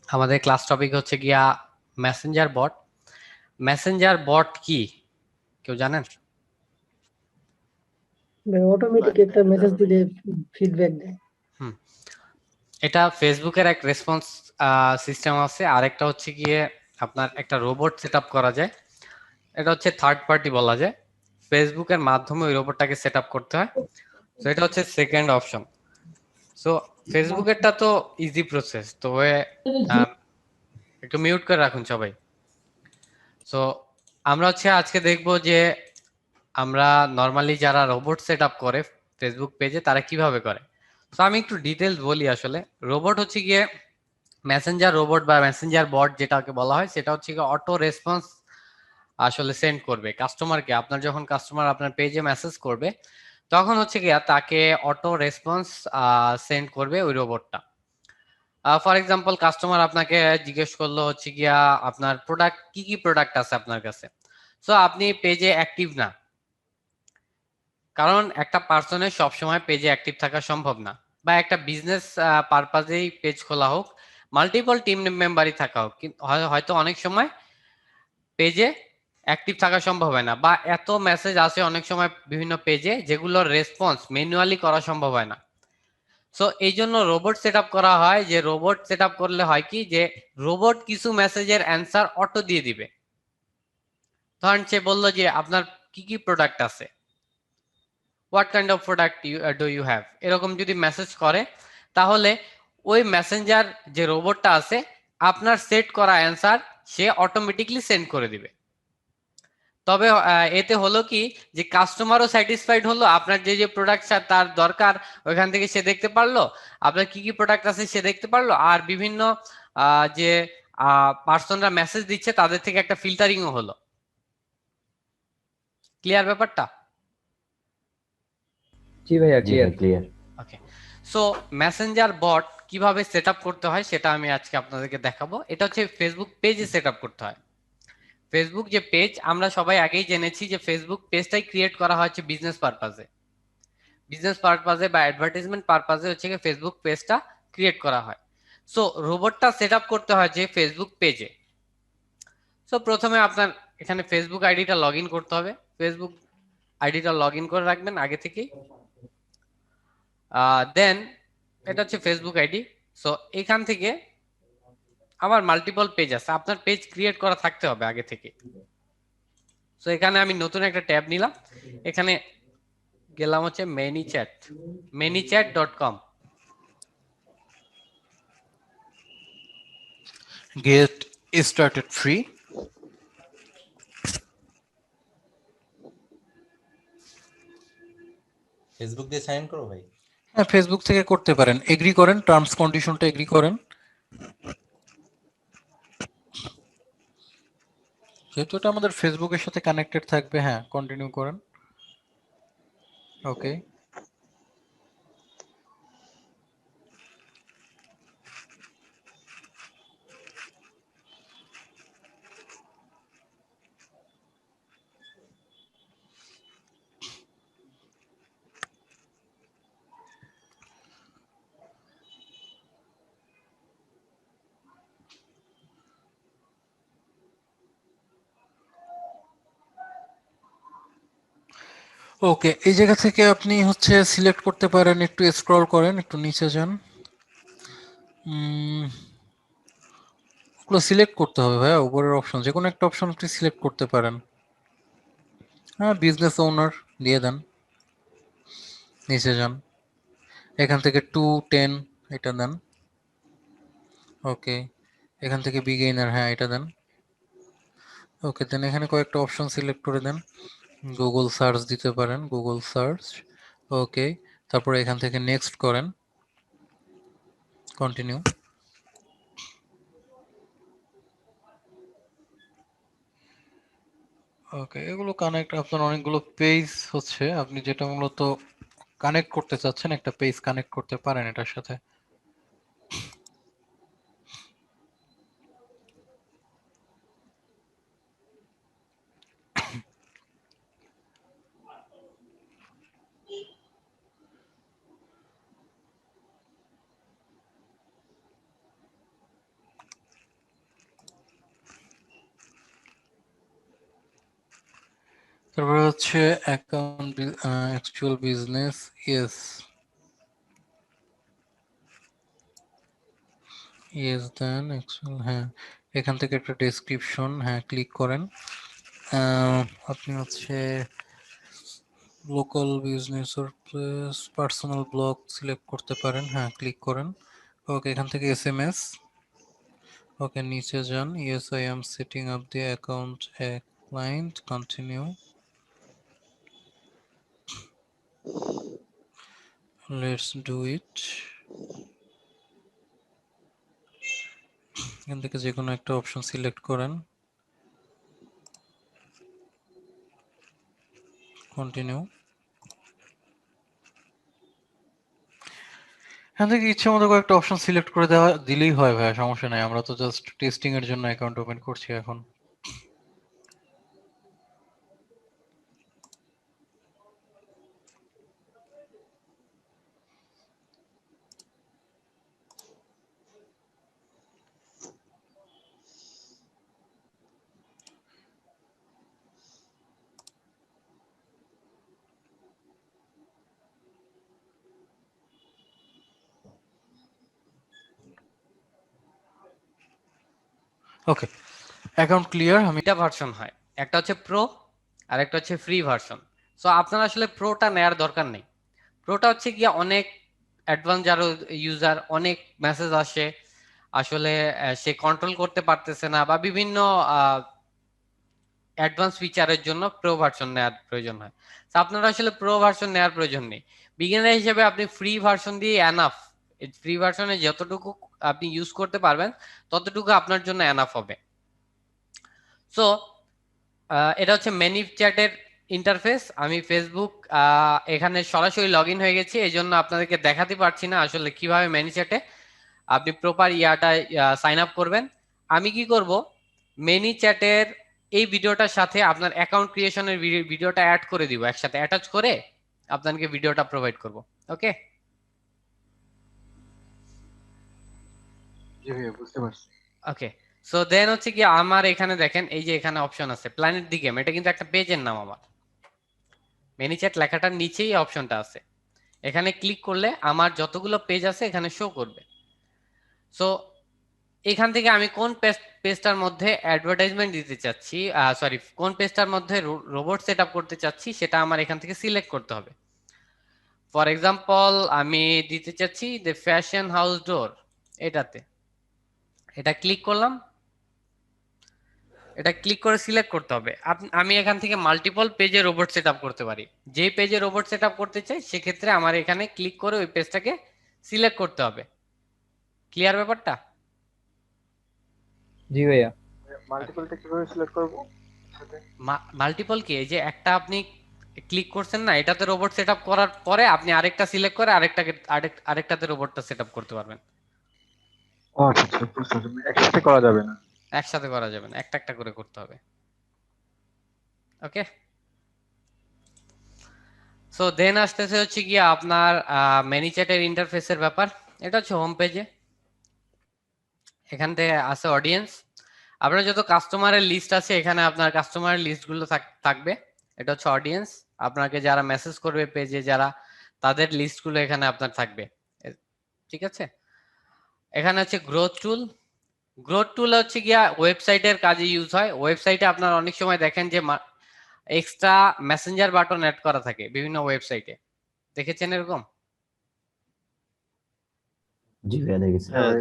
আমাদের class topic হচ্ছে গিয়া মেসেঞ্জার বট। মেসেঞ্জার বট কি কেউ জানেন? অটোমেটিক একটা মেসেজ দিলে ফিডব্যাক দেয়। হুম, এটা ফেসবুকের এক রেসপন্স সিস্টেম আছে। আরেকটা হচ্ছে গিয়ে আপনার একটা রোবট সেট আপ করা যায়, এটা হচ্ছে থার্ড পার্টি বলা যায়। ফেসবুকের মাধ্যমে ওই রোবটটাকে সেট আপ করতে হয়। তো এটা হচ্ছে সেকেন্ড অপশন। সো ফেসবুকেরটা তো ইজি প্রসেস। তো একটু মিউট করে রাখুন সবাই। সো আমরা হচ্ছে আজকে দেখবো যে আমরা নর্মালি যারা রোবট সেট আপ করে ফেসবুক পেজে তারা কিভাবে করে। তো আমি একটু ডিটেলস বলি। আসলে রোবট হচ্ছে গিয়ে মেসেঞ্জার রোবট বা মেসেঞ্জার বট যেটাকে বলা হয়, সেটা হচ্ছে গিয়ে অটো রেসপন্স আসলে সেন্ড করবে কাস্টমারকে। আপনার যখন কাস্টমার আপনার পেজে মেসেজ করবে তখন হচ্ছে গিয়া তাকে অটো রেসপন্স সেন্ড করবে ওই রোবটটা। ফর এক্সাম্পল, কাস্টমার আপনাকে জিজ্ঞেস করলো হচ্ছে গিয়া আপনার প্রোডাক্ট কি কি প্রোডাক্ট আছে আপনার কাছে। সো আপনি পেজে অ্যাক্টিভ না, কারণ একটা পার্সনের সবসময় পেজে অ্যাক্টিভ থাকা সম্ভব না। বা একটা বিজনেস পারপাজেই পেজ খোলা হোক, মাল্টিপল টিম মেম্বারই থাকা হোক, কিন্তু হয়তো অনেক সময় পেজে অ্যাক্টিভ থাকা সম্ভব হয় না, বা এত মেসেজ আসে অনেক সময় বিভিন্ন পেজে যেগুলোর রেসপন্স ম্যানুয়ালি করা সম্ভব হয় না। সো এই জন্য রোবট সেট আপ করা হয়। যে রোবট সেট আপ করলে হয় কি, যে রোবট কিছু মেসেজের অ্যান্সার অটো দিয়ে দিবে। ধরেন সে বললো যে আপনার কি কি প্রোডাক্ট আছে, what kind of product do you have, এরকম যদি মেসেজ করে, তাহলে ওই মেসেঞ্জার যে রোবটটা আছে আপনার সেট করা অ্যান্সার সে অটোমেটিকলি সেন্ড করে দিবে। তবে এতে হলো কি, যে কাস্টমারও স্যাটিসফাইড হলো, আপনার যে যে প্রোডাক্ট তার দরকার ওইখান থেকে সে দেখতে পারলো, আপনার কি কি প্রোডাক্ট আছে সে দেখতে পারলো, আর বিভিন্ন যে পার্সনরা মেসেজ দিচ্ছে তাদের থেকে একটা ফিল্টারিংও হলো। ক্লিয়ার ব্যাপারটা? জি ভাইয়া, জি ক্লিয়ার। ভাই, ক্লিয়ার। ওকে। সো মেসেঞ্জার বট কিভাবে সেট আপ করতে হয় সেটা আমি আজকে আপনাদেরকে দেখাবো। এটা হচ্ছে ফেসবুক পেজে সেট আপ করতে হয়। ফেসবুক যে পেজ, আমরা সবাই আগেই জেনেছি যে ফেসবুক পেজটাই ক্রিয়েট করা হচ্ছে বিজনেস পারপাজে। বিজনেস পারপাজে বা অ্যাডভার্টাইজমেন্ট পারপাজে হচ্ছে কি ফেসবুক পেজটা ক্রিয়েট করা হয়। সো রোবটটা সেট আপ করতে হয় যে ফেসবুক পেজে। সো প্রথমে আপনার এখানে ফেসবুক আইডিটা লগ ইন করতে হবে। ফেসবুক আইডিটা লগ ইন করে রাখবেন আগে থেকেই। দেন এটা হচ্ছে ফেসবুক আইডি। সো এখান থেকে আমার মাল্টিপল পেজ আছে, আপনার পেজ ক্রিয়েট করা থাকতে হবে আগে থেকে। সো এখানে আমি নতুন একটা ট্যাব নিলাম, এখানে গেলাম হচ্ছে manychat.com। Get started free. Facebook দিয়ে সাইন করো ভাই? হ্যাঁ, ফেসবুক থেকে করতে পারেন। এগ্রি করেন, টার্মস কন্ডিশনটা এগ্রি করেন। যেহেতু এটা আমাদের ফেসবুকের সাথে কানেক্টেড থাকবে, হ্যাঁ কন্টিনিউ করেন। ওকে, ওকে। এই জায়গা থেকে আপনি হচ্ছে সিলেক্ট করতে পারেন, একটু স্ক্রল করেন, একটু নিচে যান। ওগুলো সিলেক্ট করতে হবে ভাইয়া, উপরের অপশন যে কোনো একটা অপশন আপনি সিলেক্ট করতে পারেন। হ্যাঁ, বিজনেস ওনার দিয়ে দেন, নিচে যান, এখান থেকে 210 এটা দেন। ওকে, এখান থেকে বিগিনার, হ্যাঁ এটা দেন। ওকে, দেন এখানে কয়েকটা অপশন সিলেক্ট করে দেন। গুগল সার্চ দিতে পারেন, গুগল সার্চ। ওকে, তারপরে এখান থেকে নেক্সট করেন, কন্টিনিউ। ওকে, এগুলো কানেক্ট, আপনার অনেকগুলো পেজ হচ্ছে, আপনি যেটা মূলত কানেক্ট করতে চাচ্ছেন একটা পেজ কানেক্ট করতে পারেন এটার সাথে। তারপরে হচ্ছে account actual business, yes yes then actual, হ্যাঁ এখান থেকে একটা ডেসক্রিপশন, হ্যাঁ ক্লিক করেন। আপনি হচ্ছে local business or place personal blog select করতে পারেন, হ্যাঁ ক্লিক করেন। ওকে, এখান থেকে এসএমএস, ওকে নিচে যান, yes I am setting up the account a client, continue, let's do it. এখান থেকে যে কোনো একটা অপশন সিলেক্ট করেন, কন্টিনিউ। এখান থেকে ইচ্ছে মতো কয়েকটা অপশন সিলেক্ট করে দেওয়া দিলেই হয় ভাইয়া, সমস্যা নাই, আমরা তো জাস্ট টেস্টিং এর জন্য অ্যাকাউন্ট ওপেন করছি এখন। ওকে, অ্যাকাউন্ট ক্লিয়ার। আমি দুইটা ভার্সন হয়, একটা হচ্ছে প্রো আর একটা হচ্ছে ফ্রি ভার্সন। সো আপনার আসলে প্রোটা নেয়ার দরকার নেই। প্রোটা হচ্ছে গিয়ে অনেক অ্যাডভান্স, যারা ইউজার অনেক মেসেজ আসে, আসলে সে কন্ট্রোল করতে পারতেছে না, বা বিভিন্ন অ্যাডভান্স ফিচারের জন্য প্রো ভার্সন নেওয়ার প্রয়োজন হয়। তো আপনারা আসলে প্রো ভার্সন নেওয়ার প্রয়োজন নেই। বিগিনার হিসেবে আপনি ফ্রি ভার্সন দিয়ে এনাফ। ফ্রি ভার্সনে যতটুকু আপনি ইউজ করতে পারবেন ততটুকু আপনার জন্য এনাফ হবে। সো এটা হচ্ছে মেনি চ্যাটের ইন্টারফেস। আমি ফেসবুক এখানে সরাসরি লগ ইন হয়ে গেছি, এই জন্য আপনাদেরকে দেখাতে পারছি না আসলে কিভাবে মেনি চ্যাটে আপনি প্রপার সাইন আপ করবেন। আমি কি করব, মেনি চ্যাটের এই ভিডিওটার সাথে আপনার অ্যাকাউন্ট ক্রিয়েশনের ভিডিওটা অ্যাড করে দিব, একসাথে অ্যাটাচ করে আপনাকে ভিডিওটা প্রোভাইড করব। ওকে, জি ভাইয়া বুঝতে পারছি। ওকে। সো দেন হচ্ছে কি, আমার এখানে দেখেন এই যে এখানে অপশন আছে প্ল্যানেট দি গেম, এটা কিন্তু একটা পেজের নাম। আমার মেনি চ্যাট লেখাটার নিচেই অপশনটা আছে, এখানে ক্লিক করলে আমার যতগুলো পেজ আছে এখানে শো করবে। সো এখান থেকে আমি কোন পেজটার মধ্যে অ্যাডভার্টাইজমেন্ট দিতে চাচ্ছি, সরি কোন পেজটার মধ্যে রোবট সেট আপ করতে চাচ্ছি, সেটা আমার এখান থেকে সিলেক্ট করতে হবে। ফর এক্সাম্পল আমি দিতে চাচ্ছি দ্য ফ্যাশন হাউস ডোর, এটাতে এটা ক্লিক করলাম। এটা ক্লিক করে সিলেক্ট করতে হবে। আমি এখান থেকে মাল্টিপল পেজে রোবট সেট আপ করতে পারি। যে পেজে রোবট সেট আপ করতে চাই সেক্ষেত্রে আমার এখানে ক্লিক করে ওই পেজটাকে সিলেক্ট করতে হবে। ক্লিয়ার ব্যাপারটা? জি ভাইয়া। মাল্টিপলটা কিভাবে সিলেক্ট করব? মাল্টিপল কি, এই যে একটা আপনি ক্লিক করছেন না, এটাতে রোবট সেট আপ করার পরে আপনি আরেকটা সিলেক্ট করে আরেকটাতে রোবটটা সেট আপ করতে পারবেন। ও আচ্ছা আচ্ছা, বুঝতে পারছি। একসাথে করা যাবে না। একসাথে করা যাবে না, একটা একটা করে করতে হবে। ওকে, সো দেন আসতেছে হচ্ছে গিয়ে আপনার মেনি চ্যাটের ইন্টারফেসের ব্যাপার। এটা হচ্ছে হোম পেজে, এখান থেকে আছে অডিয়েন্স। আপনার যত কাস্টমারের লিস্ট আছে এখানে আপনার কাস্টমারের লিস্টগুলো থাকবে। এটা হচ্ছে অডিয়েন্স, আপনাকে যারা মেসেজ করবে পেজে, যারা তাদের লিস্টগুলো এখানে আপনার থাকবে। ঠিক আছে, এখানে হচ্ছে গ্রোথ টুল। গ্রোথ টুল হচ্ছে গিয়া ওয়েবসাইটের কাজে ইউজ হয়। ওয়েবসাইটে আপনার অনেক সময় দেখেন যে এক্সট্রা মেসেঞ্জার বাটন অ্যাড করা থাকে বিভিন্ন ওয়েবসাইটে, দেখেছেন এরকম? জি ভাইয়া দেখেছি। হ্যাঁ,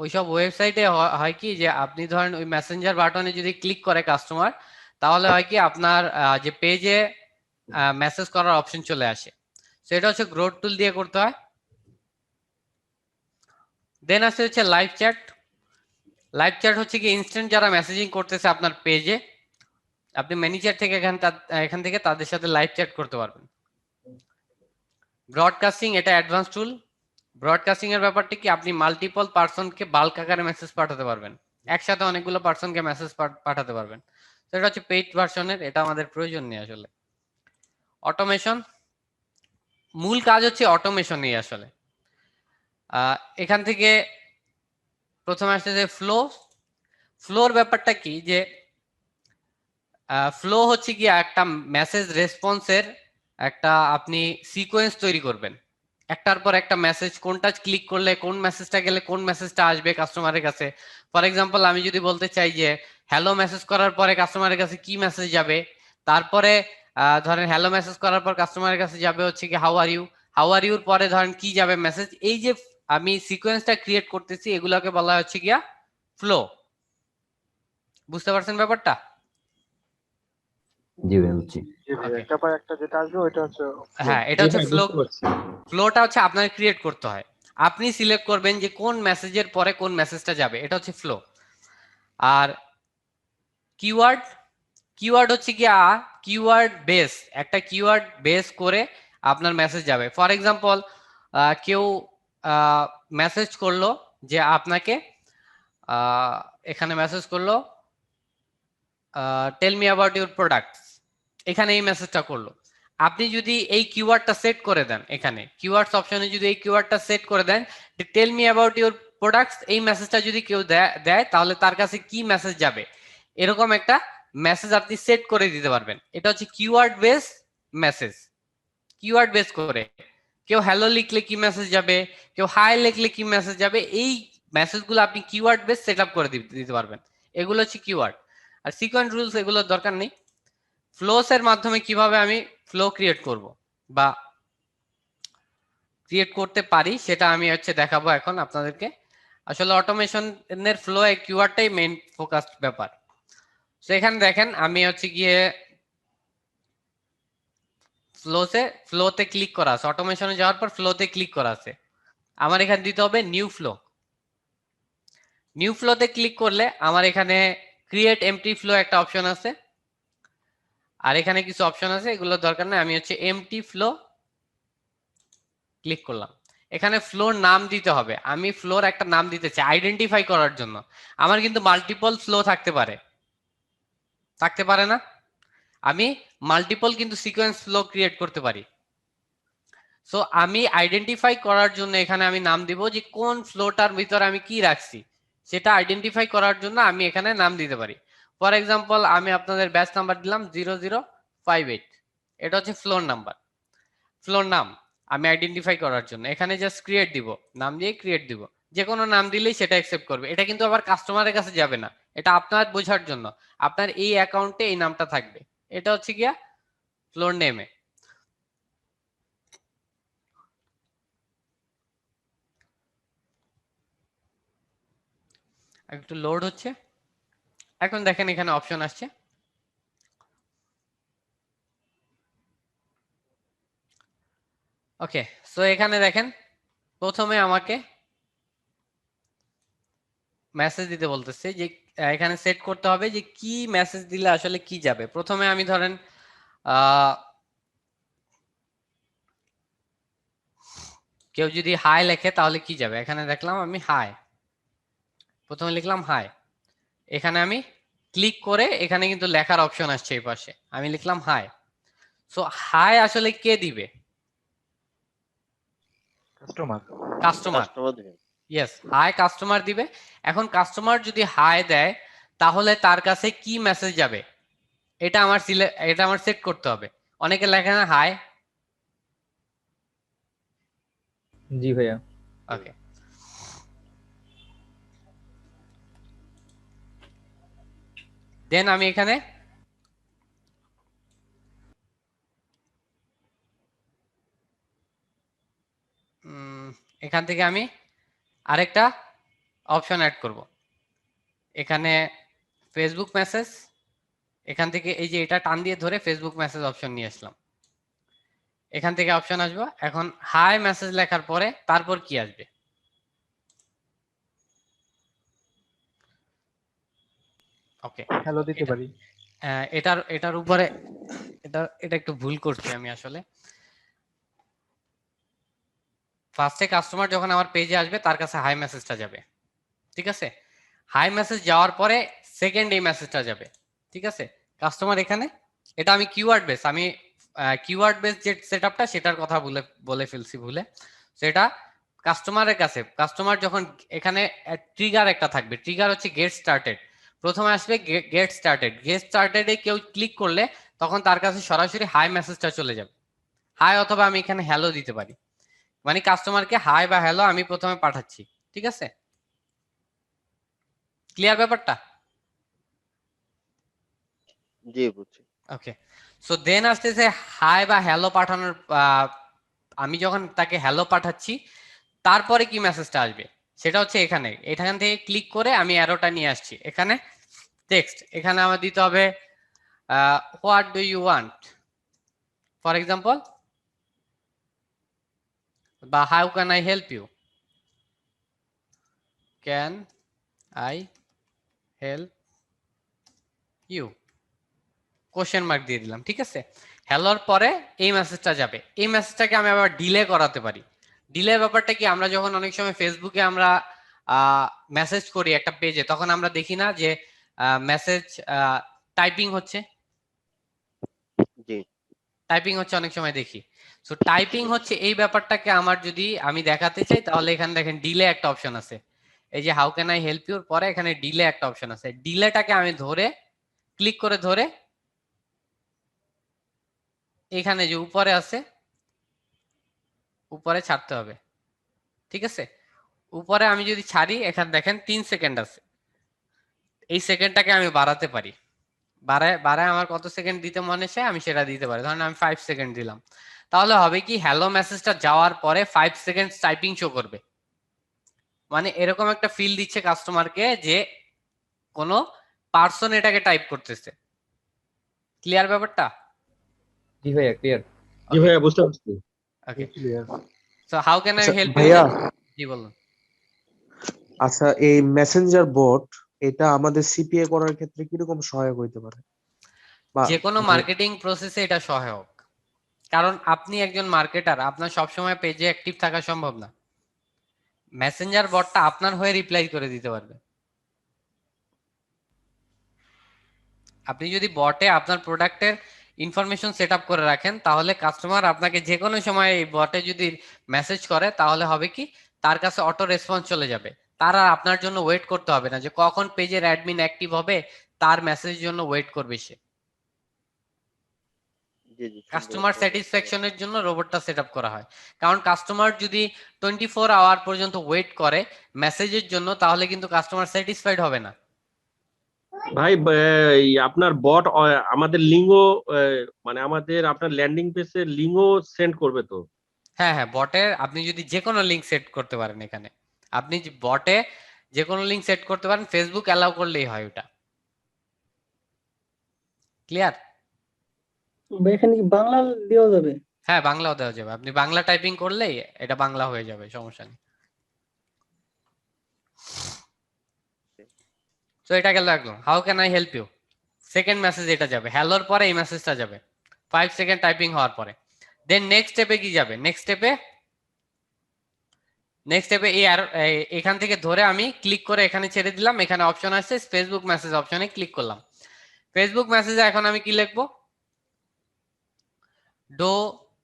ওইসব ওয়েবসাইটে হয় কি যে আপনি ধরেন ওই মেসেঞ্জার বাটনে যদি ক্লিক করে কাস্টমার, তাহলে হয় কি আপনার যে পেজে মেসেজ করার অপশন চলে আসে। সেটা হচ্ছে গ্রোথ টুল দিয়ে করতে হয়। দেন আসছে হচ্ছে লাইভ চ্যাট। লাইভ চ্যাট হচ্ছে কি ইনস্ট্যান্ট যারা মেসেজিং করতেছে আপনার পেজে, আপনি ম্যানেজার থেকে এখান থেকে তাদের সাথে লাইভ চ্যাট করতে পারবেন। ব্রডকাস্টিং, এটা অ্যাডভান্স টুল। ব্রডকাস্টিং এর ব্যাপারটা কি, আপনি মাল্টিপল পারসনকে বাল্ক আকারে মেসেজ পাঠাতে পারবেন, একসাথে অনেকগুলো পারসনকে মেসেজ পাঠাতে পারবেন। তো এটা হচ্ছে পেইড ভার্সনের, এটা আমাদের প্রয়োজন নেই আসলে। অটোমেশন, মূল কাজ হচ্ছে অটোমেশনই আসলে। এখান থেকে প্রথমে আসছে যে ফ্লোর ব্যাপারটা কি, যে ফ্লো হচ্ছে কি একটা মেসেজ রেসপন্সের একটা আপনি সিকোয়েন্স তৈরি করবেন, একটার পর একটা মেসেজ, কোনটা ক্লিক করলে কোন মেসেজটা গেলে কোন মেসেজটা আসবে কাস্টমারের কাছে। ফর এক্সাম্পল আমি যদি বলতে চাই যে হ্যালো মেসেজ করার পরে কাস্টমারের কাছে কি মেসেজ যাবে, তারপরে ধরেন হ্যালো মেসেজ করার পর কাস্টমারের কাছে যাবে হচ্ছে কি how are you, how are your পরে ধরেন কি যাবে মেসেজ, এই যে আমি সিকোয়েন্সটা ক্রিয়েট করতেছি এগুলোকে বলা হচ্ছে গিয়া ফ্লো। বুঝতে পারছেন ব্যাপারটা? জি ভাইয়া বুঝছি। জি ভাই, Okay. একটা পর একটা যেটা আসবে ওইটা হচ্ছে হ্যাঁ, এটা হচ্ছে ফ্লো। ফ্লোটা হচ্ছে আপনার ক্রিয়েট করতে হয়, আপনি সিলেক্ট করবেন যে কোন মেসেজের পরে কোন মেসেজটা যাবে, এটা হচ্ছে ফ্লো। আর কিওয়ার্ড, কিওয়ার্ড হচ্ছে কি কিওয়ার্ড বেস, একটা কিওয়ার্ড বেস করে আপনার মেসেজ যাবে। ফর এক্সাম্পল কেউ মেসেজ করলো যে আপনাকে এখানে মেসেজ করলো tell me about your products, এখানে এই মেসেজটা করলো। আপনি যদি এই কিওয়ার্ডটা সেট করে দেন, এখানে কিওয়ার্ডস অপশনে যদি এই কিওয়ার্ডটা সেট করে then tell me about your products, এই মেসেজটা যদি কেউ দেয় তাহলে তার কাছে কি মেসেজ যাবে, এরকম একটা মেসেজ আপনি সেট করে দিতে পারবেন। এটা হচ্ছে keyword base message. Keyword base করে কেউ হ্যালো লিখলে কি মেসেজ যাবে, কেউ হাই লিখলে কি মেসেজ যাবে, এই মেসেজগুলো আপনি কিওয়ার্ড বেস সেট আপ করে দিতে পারবেন। এগুলো হচ্ছে কিওয়ার্ড। আর সিকোয়েন্স রুলস এগুলোর দরকার নেই। ফ্লোস এর মাধ্যমে কিভাবে আমি ফ্লো ক্রিয়েট করব বা ক্রিয়েট করতে পারি সেটা আমি হচ্ছে দেখাবো এখন আপনাদেরকে। আসলে অটোমেশনের ফ্লো এ কিওয়ার্ডটাই মেইন ফোকাস ব্যাপার। তো এখানে দেখেন আমি হচ্ছে গিয়ে ফ্লোতে ক্লিক করা আছে, অটোমেশনে যাওয়ার পর ফ্লোতে ক্লিক করা আছে, আমার এখানে দিতে হবে নিউ ফ্লো। নিউ ফ্লোতে ক্লিক করলে আমার এখানে ক্রিয়েট এমটি ফ্লো একটা অপশন আছে, আর এখানে কিছু অপশন আছে, এগুলোর দরকার নেই। আমি হচ্ছে এমটি ফ্লো ক্লিক করলাম। এখানে ফ্লোর নাম দিতে হবে, আমি ফ্লোর একটা নাম দিতে চাই আইডেন্টিফাই করার জন্য। আমার কিন্তু মাল্টিপল ফ্লো থাকতে পারে না, আমি মাল্টিপল কিন্তু সিকোয়েন্স ফ্লো ক্রিয়েট করতে পারি। সো আমি আইডেন্টিফাই করার জন্য এখানে আমি নাম দিব যে কোন ফ্লোটার ভিতরে আমি কি রাখছি, সেটা আইডেন্টিফাই করার জন্য আমি এখানে নাম দিতে পারি। ফর এক্সাম্পল আমি আপনাদের ব্যাচ নাম্বার দিলাম 0058, এটা হচ্ছে ফ্লোর নাম্বার, ফ্লোর নাম আমি আইডেন্টিফাই করার জন্য এখানে জাস্ট ক্রিয়েট দিব, নাম দিয়ে ক্রিয়েট দিব, যে কোনো নাম দিলেই সেটা অ্যাকসেপ্ট করবে। এটা কিন্তু আবার কাস্টমারের কাছে যাবে না, এটা আপনার বোঝার জন্য, আপনার এই অ্যাকাউন্টে এই নামটা থাকবে। এটা হচ্ছে গিয়া ফ্লোর নেমে। একটু লোড হচ্ছে, এখন দেখেন এখানে অপশন আসছে। ওকে, সো এখানে দেখেন প্রথমে আমাকে মেসেজ দিতে বলতেছে যে এখানে সেট করতে হবে যে কি মেসেজ দিলে আসলে কি যাবে। প্রথমে আমি ধরেন কেউ যদি হাই লেখে তাহলে কি যাবে, এখানে দেখলাম আমি হাই, প্রথমে লিখলাম হাই, এখানে আমি ক্লিক করে এখানে কিন্তু লেখার অপশন আসছে এই পাশে, আমি লিখলাম হাই। সো হাই আসলে কে দিবে, কাস্টমার। ইয়েস, হাই কাস্টমার দিবে। এখন কাস্টমার যদি হাই দেয় তাহলে তার কাছে কি মেসেজ যাবে, এটা আমার সেট করতে হবে। অনেকে লেখে না হাই। জি ভাইয়া। ওকে, দেন আমি এখানে এখান থেকে আমি আরেকটা অপশন অ্যাড করব, এখানে ফেসবুক মেসেজ, এখান থেকে এই যে এটা টান দিয়ে ধরে ফেসবুক মেসেজ অপশন নিয়ে আসলাম, এখান থেকে অপশন আসবো। এখন হাই মেসেজ লেখার পরে তারপর কি আসবে, ওকে হ্যালো দিতে পারি। এটার উপরে এটা একটু ভুল করছি আমি আসলে। ফার্স্টে কাস্টমার যখন আমার পেজে আসবে তার কাছে হাই মেসেজটা যাবে, ঠিক আছে। হাই মেসেজ যাওয়ার পরে সেকেন্ড এই মেসেজটা যাবে, ঠিক আছে। কাস্টমার এখানে, এটা আমি কিওয়ার্ড বেস, আমি কিওয়ার্ড বেস যে সেটআপটা সেটার কথা বলে ফেলছি ভুলে। সেটা কাস্টমারের কাছে, কাস্টমার যখন এখানে ট্রিগার একটা থাকবে, ট্রিগার হচ্ছে গেট স্টার্টেড, প্রথমে আসবে গেট স্টার্টেড। গেট স্টার্টেডে কেউ ক্লিক করলে তখন তার কাছে সরাসরি হাই মেসেজটা চলে যাবে। হাই অথবা আমি এখানে হ্যালো দিতে পারি, মানে কাস্টমারকে হাই বা হ্যালো আমি প্রথমে পাঠাচ্ছি। ঠিক আছে, ক্লিয়ার ব্যাপারটা? জি বুঝছি। ওকে, সো দেন আসতেছে হাই বা হ্যালো পাঠানোর আমি যখন তাকে হ্যালো পাঠাচ্ছি তারপরে কি মেসেজটা আসবে সেটা হচ্ছে এখানে, এখান থেকে ক্লিক করে আমি অ্যারোটা নিয়ে আসছি এখানে টেক্সট। এখানে আমার দিতে হবে what do you want, for example, বা how can I help you, can I help you, question mark দিয়ে দিলাম। ঠিক আছে, হ্যালোর পরে এই মেসেজটা যাবে। এই মেসেজটাকে আমি আবার ডিলে করাতে পারি। ডিলে ব্যাপারটা কি, আমরা যখন অনেক সময় ফেসবুকে আমরা মেসেজ করি একটা পেজে, তখন আমরা দেখি না যে মেসেজ টাইপিং হচ্ছে, জি টাইপিং হচ্ছে অনেক সময় দেখি। সো টাইপিং হচ্ছে এই ব্যাপারটাকে আমার যদি আমি দেখাতে চাই তাহলে এখানে দেখেন ডিলে একটা অপশন আছে, এই যে how can I help your পরে এখানে ডিলে একটা অপশন আছে। ডিলেটাকে আমি ধরে ক্লিক করে ধরে এখানে যে উপরে আছে উপরে ছাড়তে হবে। ঠিক আছে, উপরে আমি যদি ছাড়ি এখানে দেখেন 3 সেকেন্ড আছে, এই সেকেন্ডটাকে আমি বাড়াতে পারি। বাড়ায় আমার কত সেকেন্ড দিতে মনে চায় আমি সেটা দিতে পারি। ধরেন আমি 5 সেকেন্ড দিলাম, তাহলে হবে কি হ্যালো মেসেজটা যাওয়ার পরে 5 সেকেন্ড টাইপিং শো করবে, মানে এরকম একটা ফিল দিচ্ছে কাস্টমারকে যে কোনো পার্সন এটাকে টাইপ করতেছে। ক্লিয়ার ব্যাপারটা? জি ভাইয়া ক্লিয়ার। জি ভাইয়া বুঝতে পারছি। Okay, clear. So how can I আচ্ছা হেল্প ইউ? ভাইয়া, জি বলুন। আচ্ছা এই মেসেঞ্জার বট এটা আমাদের সিপিএ করার ক্ষেত্রে কিরকম সহায়ক হইতে পারে? বা যে কোনো যে মার্কেটিং প্রসেসে এটা সহায়ক, কারণ আপনি একজন মার্কেটার, আপনার সবসময় পেজে অ্যাক্টিভ থাকা সম্ভব না। মেসেঞ্জার বটটা আপনার হয়ে রিপ্লাই করে দিতে পারবে। আপনি যদি বটে আপনার প্রোডাক্টের ইনফরমেশন সেট আপ করে রাখেন তাহলে কাস্টমার আপনাকে যে কোনো সময় এই বটে যদি মেসেজ করে তাহলে হবে কি তার কাছে অটো রেসপন্স চলে যাবে। তার আর আপনার জন্য ওয়েট করতে হবে না যে কখন পেজের অ্যাডমিন অ্যাক্টিভ হবে তার মেসেজের জন্য ওয়েট করবে সে। জি জি সুন্দর কাস্টমার একটা স্যাটিসফ্যাকশনের জন্য রোবটটা সেট আপ করা হয়। কারণ কাস্টমার যদি 24 আওয়ার পর্যন্ত ওয়েট করে মেসেজের জন্য তাহলে কিন্তু কাস্টমার স্যাটিসফাইড হবে না। ভাই এই আপনার বট আমাদের লিঙ্গও মানে আমাদের আপনার ল্যান্ডিং পেজে লিঙ্গও সেন্ড করবে তো? হ্যাঁ হ্যাঁ, বটে আপনি যদি যে কোনো লিঙ্ক সেট করতে পারেন, এখানে আপনি বটে যে কোনো লিঙ্ক সেট করতে পারেন, ফেসবুক অ্যালাউ করলেই হয় ওটা। ক্লিয়ার? এখানে কি বাংলা দেওয়া যাবে? হ্যাঁ বাংলাও দেওয়া যাবে, আপনি বাংলা টাইপিং করলেই এটা বাংলা হয়ে যাবে, সমস্যা নেই। তো এটা গেল একদম how can I help you. Second message এটা যাবে, হ্যালোর পরে এই মেসেজটা যাবে 5 সেকেন্ড টাইপিং হওয়ার পরে। দেন নেক্সট স্টেপে কি যাবে? নেক্সট স্টেপে এই আর এখান থেকে ধরে আমি ক্লিক করে এখানে ছেড়ে দিলাম, এখানে অপশন আসছে ফেসবুক মেসেজ অপশনে ক্লিক করলাম। ফেসবুক মেসেজে এখন আমি কি লিখবো? Do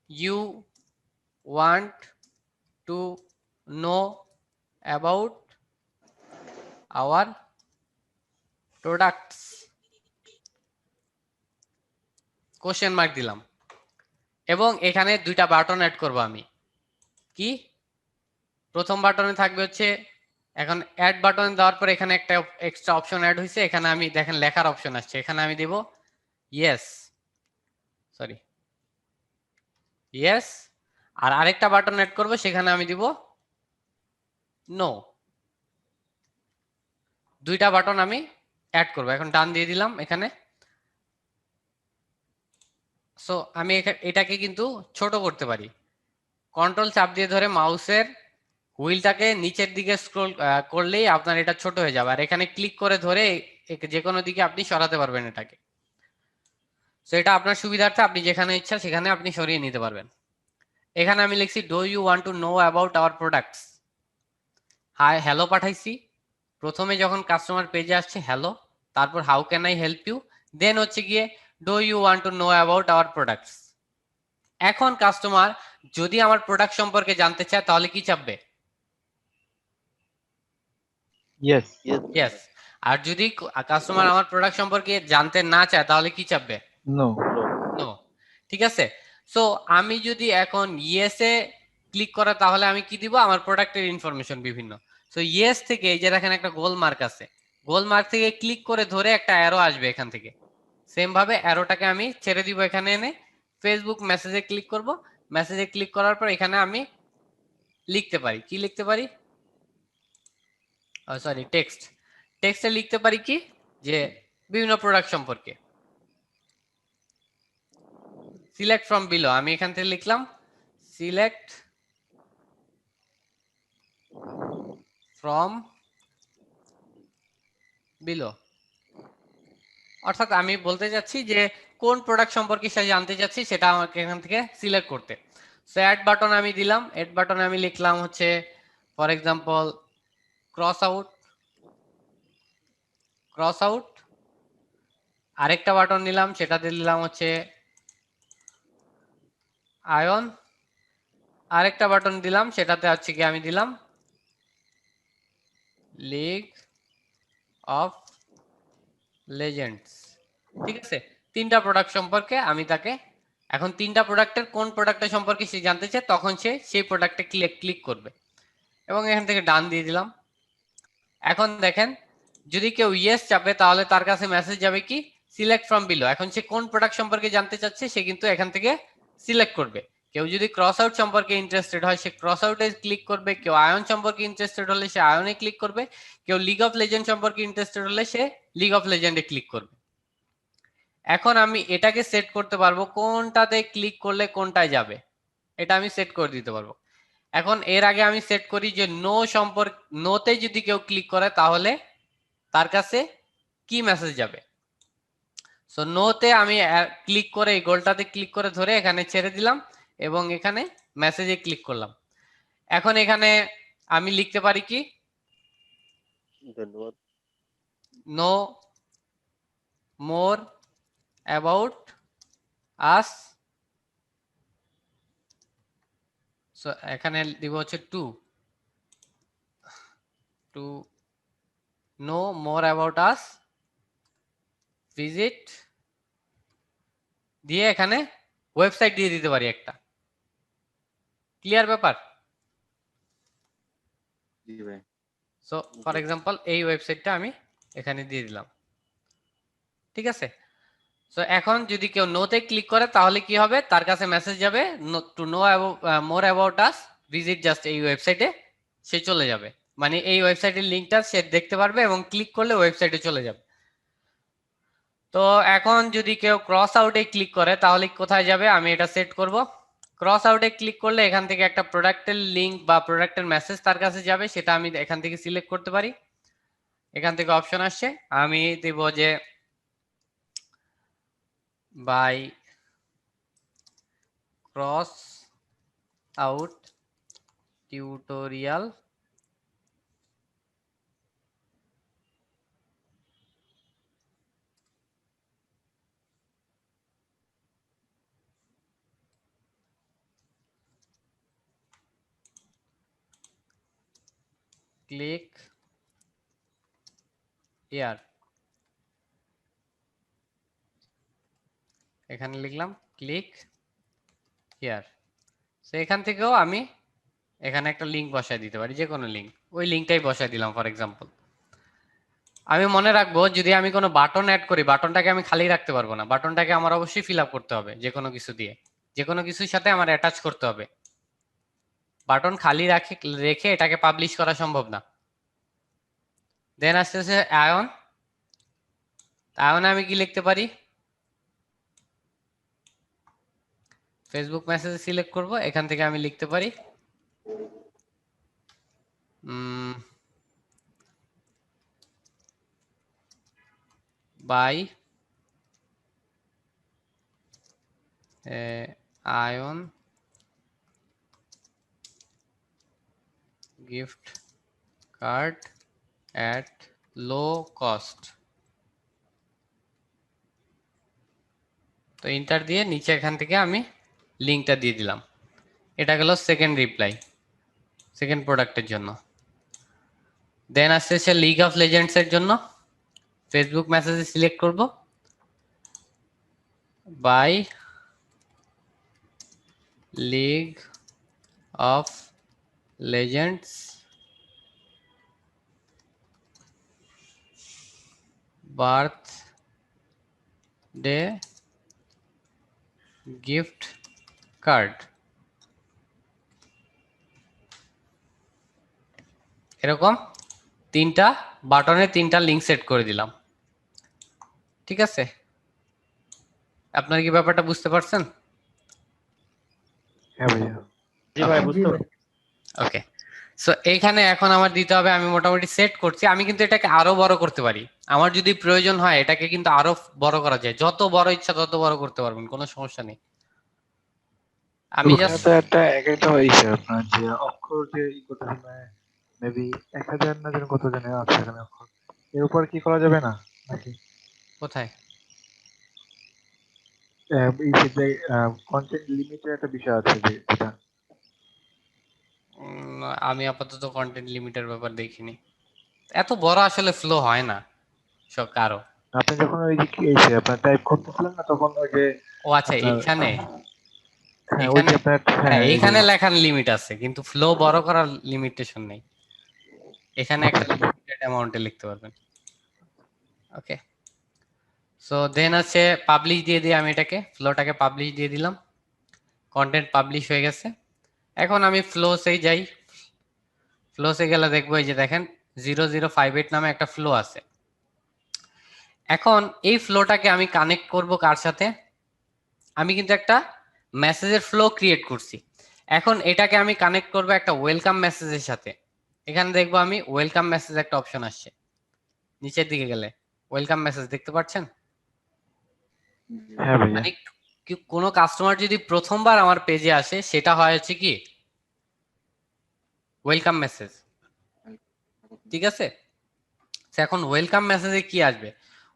you want to know about our products, question mark দিলাম এবং এখানে দুইটা বাটন অ্যাড করব আমি। কি? প্রথম বাটনে থাকবে হচ্ছে এখন অ্যাড বাটন দেওয়ার পর এখানে একটা এক্সট্রা অপশন অ্যাড হয়েছে, এখানে আমি দেখেন লেখার অপশন আসছে, এখানে আমি দেব ইয়েস, আর আরেকটা বাটন অ্যাড করব সেখানে আমি দিব নো। দুইটা বাটন আমি অ্যাড করব, এখন ডান দিয়ে দিলাম এখানে। সো আমি এটাকে কিন্তু ছোট করতে পারি, কন্ট্রোল চাপ দিয়ে ধরে মাউসের হুইলটাকে নিচের দিকে স্ক্রল করলেই আপনার এটা ছোট হয়ে যাবে, আর এখানে ক্লিক করে ধরে যে কোনো দিকে আপনি সরাতে পারবেন এটাকে। সো এটা আপনার সুবিধার্থে আপনি যেখানে ইচ্ছা সেখানে আপনি সরিয়ে নিতে পারবেন। এখানে আমি লিখছি do you want to know about our products, hi hello পাঠাইছি। প্রথমে যখন কাস্টমার পেজে আসছে হ্যালো, তারপর how can I help you, then হচ্ছে গিয়ে do you want to know about our products. এখন কাস্টমার যদি আমার প্রোডাক্ট সম্পর্কে জানতে চায় তাহলে কি চাপবে? ইয়েস। ইয়েস। আর যদি কাস্টমার আমার প্রোডাক্ট সম্পর্কে জানতে না চায় তাহলে কি চাপবে? নো। নো। ঠিক আছে, সো আমি যদি এখন ইয়েস এ ক্লিক করে তাহলে আমি কি দিব? আমার প্রোডাক্টের ইনফরমেশন বিভিন্ন। সো ইয়েস থেকে এই যে দেখেন একটা গোল মার্ক আছে, গোল মার্ক থেকে ক্লিক করে ধরে একটা অ্যারো আসবে এখান থেকে। সেম ভাবে অ্যারোটাকে আমি ছেড়ে দিব এখানে এনে ফেসবুক মেসেজে ক্লিক করব। মেসেজে ক্লিক করার পর এখানে আমি লিখতে পারি, কি লিখতে পারি? সরি, টেক্সটে লিখতে পারি কি যে বিভিন্ন প্রোডাক্ট সম্পর্কে। সিলেক্ট ফ্রম বিলো, আমি এখান থেকে লিখলাম সিলেক্ট ফ্রম বিলো, অর্থাৎ আমি বলতে চাচ্ছি যে কোন প্রোডাক্ট সম্পর্কে সে জানতে চাচ্ছি সেটা আমাকে এখান থেকে সিলেক্ট করতে। সো অ্যাড বাটন আমি দিলাম, অ্যাড বাটনে আমি লিখলাম হচ্ছে ফর এক্সাম্পল ক্রস আউট। আরেকটা বাটন নিলাম, সেটাতে দিলাম হচ্ছে আয়ন। আরেকটা বাটন দিলাম, সেটাতে হচ্ছে কি আমি দিলাম লিগ অফ লেজেন্ডস। ঠিক আছে, তিনটা প্রোডাক্ট সম্পর্কে আমি তাকে, এখন তিনটা প্রোডাক্টের কোন প্রোডাক্টের সম্পর্কে সে জানতে চায় তখন সে সেই প্রোডাক্টে ক্লিক করবে এবং এখান থেকে ডান দিয়ে দিলাম। এখন দেখেন যদি কেউ ইয়েস চাপে তাহলে তার কাছে মেসেজ যাবে কি সিলেক্ট ফ্রম বিলো। এখন সে কোন প্রোডাক্ট সম্পর্কে জানতে চাচ্ছে সে কিন্তু এখান থেকে সিলেক্ট করবে। কেউ যদি ক্রস আউট সম্পর্কে ইন্টারেস্টেড হয় সে ক্রস আউটে ক্লিক করবে, কেউ আয়ন সম্পর্কে ইন্টারেস্টেড হলে সে আয়নে ক্লিক করবে, কেউ লিগ অফ লেজেন্ড সম্পর্কে ইন্টারেস্টেড হলে সে লিগ অফ লেজেন্ডে ক্লিক করবে। এখন আমি এটাকে সেট করতে পারবো কোনটাতে ক্লিক করলে কোনটায় যাবে, এটা আমি সেট করে দিতে পারবো। এখন এর আগে আমি সেট করি যে নোতে যদি কেউ ক্লিক করে তাহলে তার কাছে কি মেসেজ যাবে। সো নোতে আমি ক্লিক করে এই গোলটাতে ক্লিক করে ধরে এখানে ছেড়ে দিলাম এবং এখানে মেসেজে ক্লিক করলাম। এখন এখানে আমি লিখতে পারি কি ধন্যবাদ। Know more about us. So এখানে দিব হচ্ছে to know more about us visit দিয়ে এখানে ওয়েবসাইট দিয়ে দিতে পারি একটা। ক্লিয়ার ব্যাপার? জি ভাই। সো ফর এক্সাম্পল এই ওয়েবসাইটটা আমি এখানে দিয়ে দিলাম। ঠিক আছে, সো এখন যদি কেউ নোতে ক্লিক করে তাহলে কি হবে, তার কাছে মেসেজ যাবে to know more about us visit just এই ওয়েবসাইটে সে চলে যাবে, মানে এই ওয়েবসাইটের লিংকটা সে দেখতে পারবে এবং ক্লিক করলে ওয়েবসাইটে চলে যাবে। তো এখন যদি কেউ ক্রস আউটে ক্লিক করে তাহলে কোথায় যাবে আমি এটা সেট করব। ক্রস আউটে ক্লিক করলে এখান থেকে একটা প্রোডাক্টের লিংক বা প্রোডাক্টের মেসেজ তার কাছে যাবে, সেটা আমি এখান থেকে সিলেক্ট করতে পারি। এখান থেকে অপশন আসছে, আমি দেব যে by cross out tutorial click here. এখানে লিখলাম ক্লিক হিয়ার। সো এখান থেকেও আমি এখানে একটা লিংক বসায় দিতে পারি, যে কোনো লিংক, ওই লিংকটাই বসায় দিলাম ফর এক্সাম্পল। আমি মনে রাখবো যদি আমি কোনো বাটন অ্যাড করি বাটনটাকে আমি খালি রাখতে পারবো না, বাটনটাকে আমার অবশ্যই ফিল আপ করতে হবে যে কোনো কিছু দিয়ে, যে কোনো কিছুর সাথে আমার অ্যাটাচ করতে হবে। বাটন খালি রেখে এটাকে পাবলিশ করা সম্ভব না। দেন আসতেছে আয়ন। আয়নে আমি কি লিখতে পারি, ফেসবুক মেসেজ সিলেক্ট করব, এখান থেকে আমি লিখতে পারি buy Aion gift card at low cost। তো এন্টার দিয়ে নিচে এখান থেকে আমি লিংকটা দিয়ে দিলাম। এটা গেল সেকেন্ড রিপ্লাই, সেকেন্ড প্রোডাক্টের জন্য। দেন আসছে লিগ অফ লেজেন্ডস এর জন্য। ফেসবুক মেসেজে সিলেক্ট করব buy league of Legends birthday gift card. এরকম তিনটা বাটনে তিনটা লিংক সেট করে দিলাম। ঠিক আছে, আপনারা কি ব্যাপারটা বুঝতে পারছেন? হ্যাঁ ভাইয়া। জি ভাই জি বুঝতে ভাই। ওকে, সো এইখানে এখন আমার দিতে হবে, আমি মোটামুটি সেট করছি। আমি কিন্তু এটাকে আরো বড় করতে পারি, আমার যদি প্রয়োজন হয় এটাকে কিন্তু আরো বড় করা যায়, যত বড় ইচ্ছা তত বড় করতে পারবেন, কোনো সমস্যা নেই। আমি জাস্ট তো একটা এক একটা হয়েছে আপনার যে অক্ষর যে ই করতেছে মেবি 1000 না যেন কত জানে আছে এখানে অক্ষর, এর উপর কি করা যাবে না নাকি? কোথায় এই যে কন্টেন্ট লিমিটের একটা বিষয় আছে যে এটা আমি আপাতত কন্টেন্ট লিমিটের ব্যাপার দেখিনি, এত বড় আসলে ফ্লো হয় না সব কারো। আপনি যখন ওই যে কি হয়েছে আপনার টাইপ করতেছিলেন না তখন ওই যে ও আচ্ছা, আপনার এইখানে হ্যাঁ ওই এইখানে যে আপনার হ্যাঁ হ্যাঁ এই যে এইখানে লেখার লিমিট আছে, কিন্তু ফ্লো বড় করার লিমিটেশন নেই। এখানে একটা লিমিটেড অ্যামাউন্টে লিখতে পারবেন। ওকে, সো দেন আছে পাবলিশ দিয়ে দিই, আমি এটাকে ফ্লোটাকে পাবলিশ দিয়ে দিলাম, কন্টেন্ট পাবলিশ হয়ে গেছে। এখন আমি ফ্লোসেই যাই, ফ্লোসে গেলে দেখবো এই যে দেখেন 0058 নামে একটা ফ্লো আছে। এখন এই ফ্লোটাকে আমি কানেক্ট করব কার সাথে? আমি কিন্তু একটা মেসেজের ফ্লো ক্রিয়েট করছি, এখন এটাকে আমি কানেক্ট করব একটা ওয়েলকাম মেসেজের সাথে। এখানে দেখবো আমি ওয়েলকাম মেসেজ একটা অপশন আসছে, নিচের দিকে গেলে ওয়েলকাম মেসেজ দেখতে পাচ্ছেন? হ্যাঁ ভাইয়া মানে কোনো কাস্টমার যদি প্রথমবার আমার পেজে আসে সেটা হয় হচ্ছে কি ওয়েলকাম মেসেজ। ঠিক আছে, তো এখন ওয়েলকাম মেসেজে কি আসবে?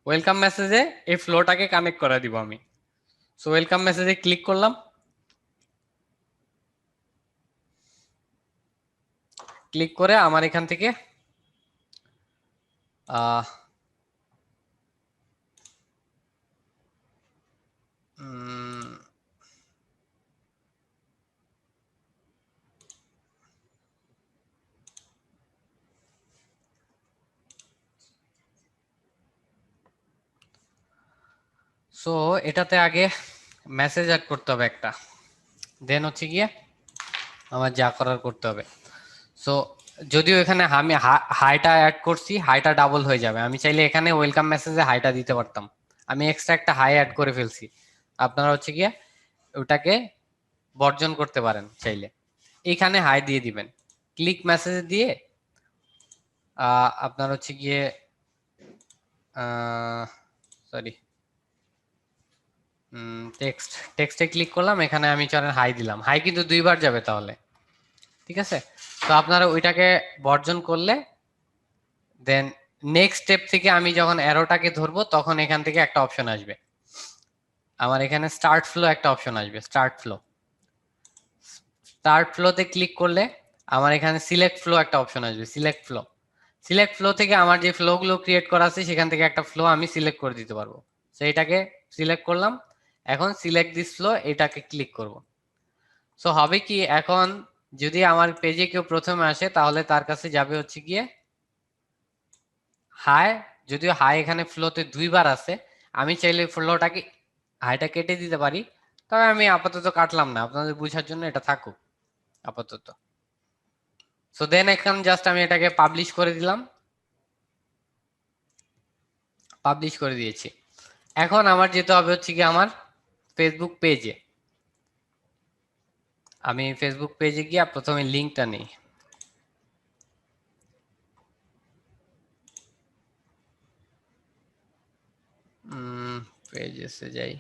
ওয়েলকাম মেসেজে এই ফ্লোটাকে কানেক্ট করে দিব আমি। সো ওয়েলকাম মেসেজে ক্লিক করলাম, ক্লিক করে আমার এখান থেকে আহ সো এটাতে আগে মেসেজ অ্যাড করতে হবে একটা, দেন হচ্ছে গিয়ে আমার যা করার করতে হবে। সো যদিও এখানে আমি হাইটা অ্যাড করছি, হাইটা ডাবল হয়ে যাবে, আমি চাইলে এখানে ওয়েলকাম মেসেজে হাইটা দিতে পারতাম, আমি এক্সট্রা একটা হাই অ্যাড করে ফেলছি। আপনারা হচ্ছে গিয়ে ওটাকে বর্জন করতে পারেন চাইলে, এইখানে হাই দিয়ে দিবেন, ক্লিক মেসেজ দিয়ে আপনার হচ্ছে গিয়ে সরি টেক্সটে ক্লিক করলাম, এখানে আমি চলেন হাই দিলাম, হাই কিন্তু দুইবার যাবে তাহলে। ঠিক আছে, তো আপনারা ওইটাকে বর্জন করলে দেন নেক্সট স্টেপ থেকে আমি যখন অ্যারোটাকে ধরবো তখন এখান থেকে একটা অপশন আসবে, আমার এখানে স্টার্ট ফ্লো একটা অপশন আসবে, স্টার্ট ফ্লোতে ক্লিক করলে আমার এখানে সিলেক্ট ফ্লো একটা অপশন আসবে, সিলেক্ট ফ্লো থেকে আমার যে ফ্লো গুলো ক্রিয়েট করা আছে সেখান থেকে একটা ফ্লো আমি সিলেক্ট করে দিতে পারবো। তো এটাকে সিলেক্ট করলাম, এখন সিলেক্ট দিস ফ্লো এটাকে ক্লিক করব। সো হবে কি, এখন যদি আমার পেজে কেউ প্রথমে আসে তাহলে তার কাছে যাবে হচ্ছে গিয়ে হাই, যদিও হাই এখানে ফ্লোতে দুইবার আছে, আমি চাইলে ফ্লোটাকে হাইটা কেটে দিতে পারি, তবে আমি আপাতত কাটলাম না, আপনাদের বোঝার জন্য এটা থাকুক আপাতত। সো দেন এখন জাস্ট আমি এটাকে পাবলিশ করে দিলাম, পাবলিশ করে দিয়েছি। এখন আমার যেতে হবে হচ্ছে কি আমার ফেসবুক পেজে, আমি ফেসবুক পেজে গিয়ে প্রথমে লিঙ্কটা নেই, পেজেসে যাই,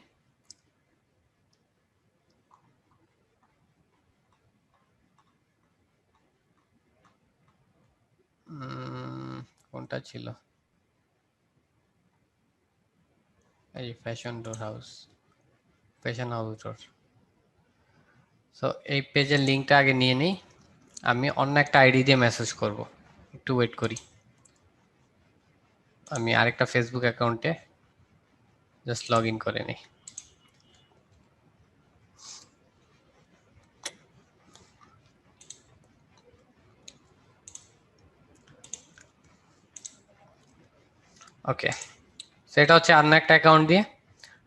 কোনটা ছিল, এই ফ্যাশন হাউস ডোর। সো এই পেজের লিঙ্কটা আগে নিয়ে নিই, আমি অন্য একটা আইডি দিয়ে মেসেজ করব, একটু ওয়েট করি। আমি আরেকটা ফেসবুক অ্যাকাউন্টে জাস্ট লগ ইন করে নিই। ওকে, সেটা হচ্ছে অন্য একটা অ্যাকাউন্ট দিয়ে।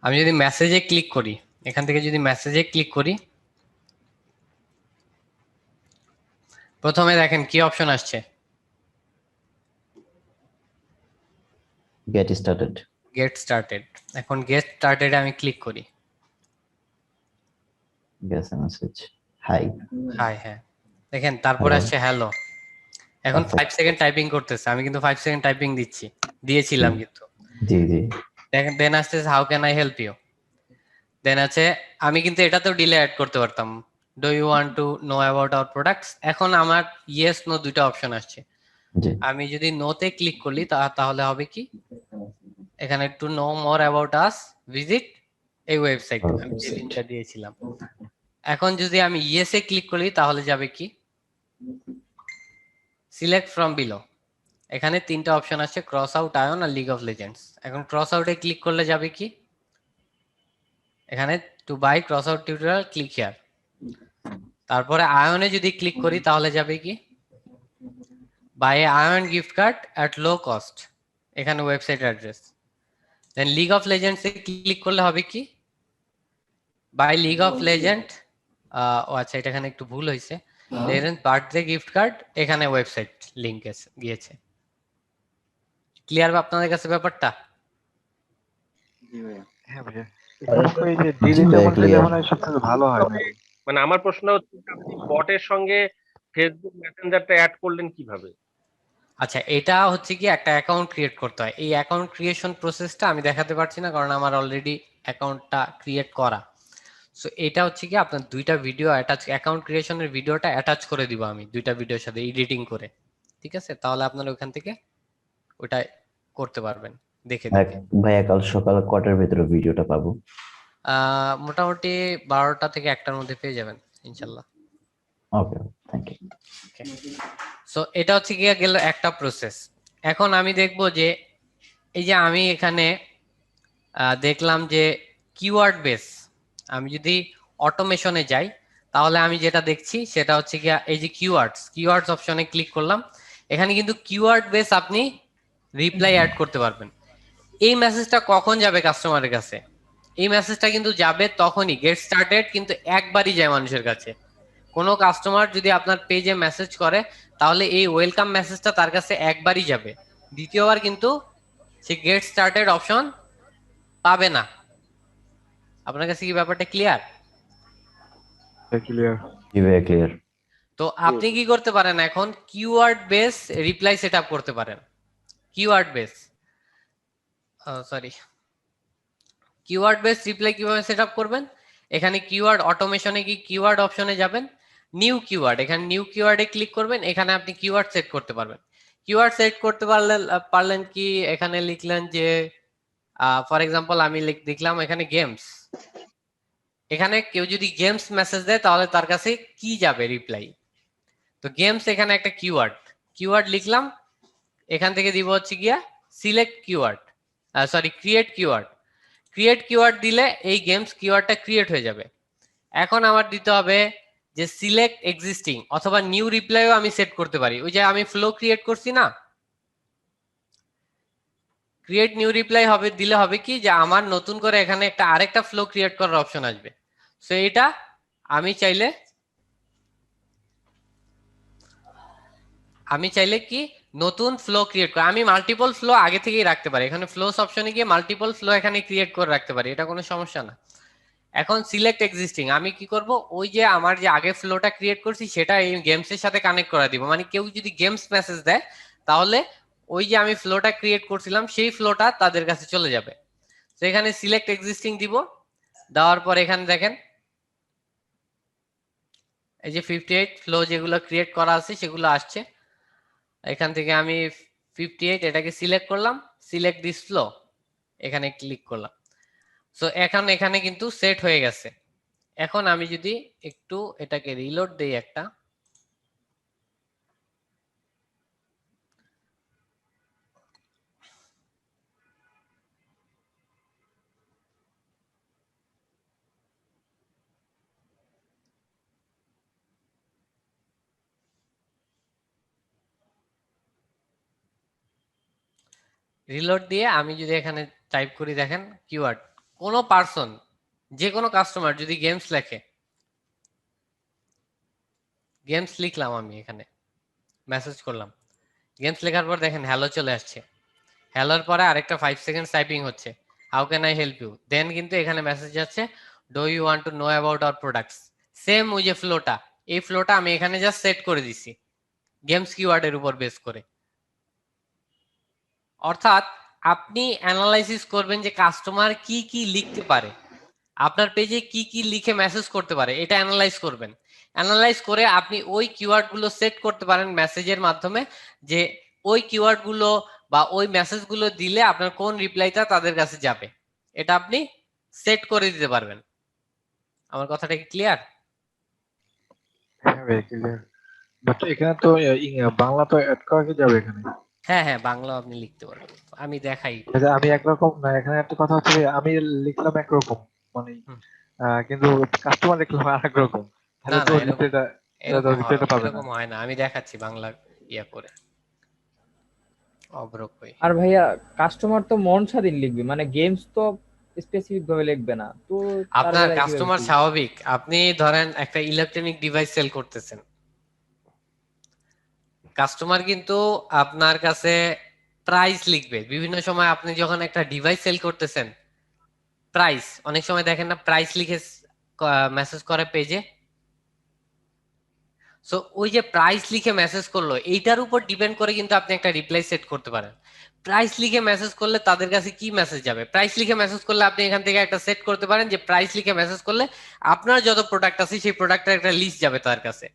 আমি যদি মেসেজে ক্লিক করি, এখান থেকে যদি মেসেজে ক্লিক করি, প্রথমে দেখেন কি অপশন আসছে, গেট স্টার্টেড। Get started. এখন গেট স্টার্টেড আমি ক্লিক করি। গেছে মেসেজ হাই। হাই, হ্যাঁ দেখেন তারপরে আসছে হ্যালো। এখন 5 সেকেন্ড টাইপিং করতেছে, আমি কিন্তু 5 সেকেন্ড টাইপিং দিয়েছিলাম কিন্তু। জি জি। দেখেন দেন আসতেছে how can I help you. Then আছে আমি কিন্তু এটাতেও ডিলে অ্যাড করতে পারতাম, do you want to know about our products. এখন আমার ইয়েস নো দুইটা অপশন আসছে। জি আমি যদি নোতে ক্লিক করলি তাহলে হবে কি, এখানে to know more about us visit এই ওয়েবসাইট, আমি যে লিংকটা দিয়েছিলাম। এখন যদি আমি ইয়েসে ক্লিক করি তাহলে যাবে কি, সিলেক্ট ফ্রম বিলো। এখানে তিনটা অপশন আছে, ক্রস আউট, আয়ন আর লিগ অফ লেজেন্ডস। এখন ক্রস আউটে ক্লিক করলে যাবে কি, এখানে to buy cross out tutorial click here. তারপরে আয়নে যদি ক্লিক করি তাহলে যাবে কি, buy Aion gift card at low cost, এখানে website address. Then league of legends এ ক্লিক করলে হবে কি, বাই লিগ অফ লেজেন্ড, ও আচ্ছা এটা এখানে একটু ভুল হয়েছে, লেজেন্ড বার্থডে গিফট কার্ড, এখানে ওয়েবসাইট লিংক গিয়েছে। ক্লিয়ার আপনাদের কাছে ব্যাপারটা? হ্যাঁ ভাইয়া, এখানে এই যে ডিলিট অপশন দিলে মনে হয় সবথেকে ভালো হয় নাকি? মানে আমার প্রশ্ন হচ্ছে আপনি বটের সঙ্গে ফেসবুক মেসেঞ্জারটা অ্যাড করলেন কিভাবে? আচ্ছা, এটা হচ্ছে কি একটা অ্যাকাউন্ট ক্রিয়েট করতে হয়। এই অ্যাকাউন্ট ক্রিয়েশন প্রসেসটা আমি দেখাতে পারছি না কারণ আমার অলরেডি অ্যাকাউন্টটা ক্রিয়েট করা। সো এটা হচ্ছে কি আপনার দুইটা ভিডিও অ্যাটাচ, অ্যাকাউন্ট ক্রিয়েশনের ভিডিওটা অ্যাটাচ করে দিব আমি দুইটা ভিডিওর সাথে এডিটিং করে, ঠিক আছে? তাহলে আপনারা ওখান থেকে ওটা করতে পারবেন দেখে দেখে। ভাইয়া কাল সকাল কটার ভিতরে ভিডিওটা পাবো? মোটামুটি 12টা থেকে 1টার মধ্যে পেয়ে যাবেন ইনশাল্লাহ। ওকে, থ্যাংক ইউ। সো এটা হচ্ছে গিয়ে গেল একটা প্রসেস। এখন আমি দেখব যে এই যে আমি এখানে দেখলাম যে কিওয়ার্ড বেস, আমি যদি অটোমেশনে যাই তাহলে আমি যেটা দেখছি সেটা হচ্ছে গিয়া এই যে কিওয়ার্ডস অপশনে ক্লিক করলাম। এখানে কিন্তু কিওয়ার্ড বেস আপনি রিপ্লাই অ্যাড করতে পারবেন। এই মেসেজটা কখন যাবে কাস্টমারের কাছে? এই মেসেজটা কিন্তু যাবে তখনই, গেট স্টার্টেড কিন্তু একবারই যায় মানুষের কাছে। কোনো কাস্টমার যদি আপনার পেজে মেসেজ করে তাহলে এই ওয়েলকাম মেসেজটা তার কাছে একবারই যাবে, দ্বিতীয়বার কিন্তু সে গেট স্টার্টেড অপশন পাবে না। আপনার কাছে কি ব্যাপারটা ক্লিয়ার? ক্লিয়ার। জি ভাইয়া ক্লিয়ার। তো আপনি কি করতে পারেন, এখন keyword base reply set up করতে পারেন। Keyword base keyword base reply কিভাবে সেট আপ করবেন? এখানে কিওয়ার্ড অটোমেশনে কি কিওয়ার্ড অপশনে যাবেন, নিউ কিওয়ার্ড, এখানে নিউ কিওয়ার্ডে ক্লিক করবেন। এখানে আপনি কিওয়ার্ড সেট করতে পারবেন। কিওয়ার্ড সেট করতে পারলেন কি, এখানে লিখলেন যে ফর এক্সাম্পল আমি লিখলাম এখানে গেমস। এখানে কেউ যদি গেমস মেসেজ দেয় তাহলে তার কাছে কি যাবে রিপ্লাই? তো গেমস এখানে একটা কিওয়ার্ড লিখলাম। এখান থেকে দিব হচ্ছে গিয়া সিলেক্ট কিওয়ার্ড, ক্রিয়েট কিওয়ার্ড দিলে এই গেমস কিওয়ার্ডটা ক্রিয়েট হয়ে যাবে। এখন আমার দিতে হবে যে সিলেক্ট এক্সিস্টিং অথবা নিউ রিপ্লাইও আমি সেট করতে পারি। ওই যে আমি ফ্লো ক্রিয়েট করছি না, ক্রিয়েট নিউ রিপ্লাই হবে দিলে হবে কি যে আমার নতুন করে এখানে একটা আরেকটা ফ্লো ক্রিয়েট করার অপশন আসবে। সো এটা আমি চাইলে কি নতুন ফ্লো ক্রিয়েট করে আমি মাল্টিপল ফ্লো আগে থেকেই রাখতে পারি। এখানে ফ্লোস অপশনে গিয়ে মাল্টিপল ফ্লো এখানে ক্রিয়েট করে রাখতে পারি, এটা কোনো সমস্যা না। এখন সিলেক্ট এক্সিস্টিং আমি কি করব, ওই যে আমার যে আগে ফ্লোটা ক্রিয়েট করছি সেটা এই গেমসের সাথে কানেক্ট করে দিব। মানে কেউ যদি গেমস মেসেজ দেয় তাহলে ওই যে আমি ফ্লোটা ক্রিয়েট করছিলাম সেই ফ্লোটা তাদের কাছে চলে যাবে। তো এখানে সিলেক্ট এক্সিস্টিং দিব, দেওয়ার পর এখানে দেখেন এই যে 58 ফ্লো যেগুলো ক্রিয়েট করা আছে সেগুলো আসছে। এখান থেকে আমি 58 এটাকে সিলেক্ট করলাম, সিলেক্ট দিস ফ্লো, এখানে ক্লিক করলাম। সো এখন এখানে কিন্তু সেট হয়ে গেছে। এখন আমি যদি একটু এটাকে রিলোড দেই একটা, রিলোড দিয়ে আমি যদি এখানে টাইপ করি, দেখেন কিওয়ার্ড, কোনো পার্সন, যে কোনো কাস্টমার যদি গেমস লেখে, গেমস লিখলাম, আমি এখানে মেসেজ করলাম, গেমস লেখার পর দেখেন হ্যালো চলে আসছে। হ্যালোর পরে আরেকটা 5 সেকেন্ড টাইপিং হচ্ছে, how can I help you, then কিন্তু এখানে মেসেজ যাচ্ছে, do you want to know about our products. Same ওই যে ফ্লোটা, এই ফ্লোটা আমি এখানে জাস্ট সেট করে দিছি গেমস কিওয়ার্ডের উপর বেস করে। অর্থাৎ আপনি অ্যানালাইসিস করবেন যে কাস্টমার কি কি লিখতে পারে, আপনার পেজে কি কি লিখে মেসেজ করতে পারে, এটা অ্যানালাইজ করবেন। অ্যানালাইজ করে আপনি ওই কিওয়ার্ড গুলো সেট করতে পারেন মেসেজের মাধ্যমে, যে ওই কিওয়ার্ড গুলো বা ওই মেসেজ গুলো দিলে আপনার কোন রিপ্লাইটা তাদের কাছে যাবে, এটা আপনি সেট করে দিতে পারবেন। আমার কথাটা কি ক্লিয়ার? হ্যাঁ ভাই ক্লিয়ার। বাট এখানে তো বাংলা তো অ্যাড করা কি যাবে এখানে? হ্যাঁ হ্যাঁ, বাংলাও আপনি লিখতে পারবেন, আমি দেখাই। যে আমি একরকম না, এখানে একটা কথা হচ্ছে যে আমি লিখলাম একরকম, মানে কিন্তু কাস্টমার লিখলাম আরেক রকম, না তাহলে না, তো এরকম রিপ্লাইটা পাবে না। এরকম হয় না, আমি দেখাচ্ছি বাংলা ইয়া করে। অবরোক ভাই, আর ভাইয়া কাস্টমার তো মন স্বাধীন লিখবে, মানে গেমস তো স্পেসিফিক ভাবে লিখবে না, তো তার আপনার বেলায় কিভাবে কাস্টমার কি? স্বাভাবিক, আপনি ধরেন একটা ইলেকট্রনিক ডিভাইস সেল করতেছেন, কাস্টমার কিন্তু আপনার কাছে প্রাইস লিখবে। বিভিন্ন সময় আপনি যখন একটা ডিভাইস সেল করতেছেন, প্রাইস অনেক সময় দেখেন না, প্রাইস লিখে মেসেজ করে পেজে। সো ওই যে প্রাইস লিখে মেসেজ করলো, এইটার উপর ডিপেন্ড করে কিন্তু আপনি একটা রিপ্লাই সেট করতে পারেন। প্রাইস লিখে মেসেজ করলে তাদের কাছে কি মেসেজ যাবে, প্রাইস লিখে মেসেজ করলে আপনি এখান থেকে একটা সেট করতে পারেন যে প্রাইস লিখে মেসেজ করলে আপনার যত প্রোডাক্ট আছে সেই প্রোডাক্টের একটা লিস্ট যাবে তার কাছে।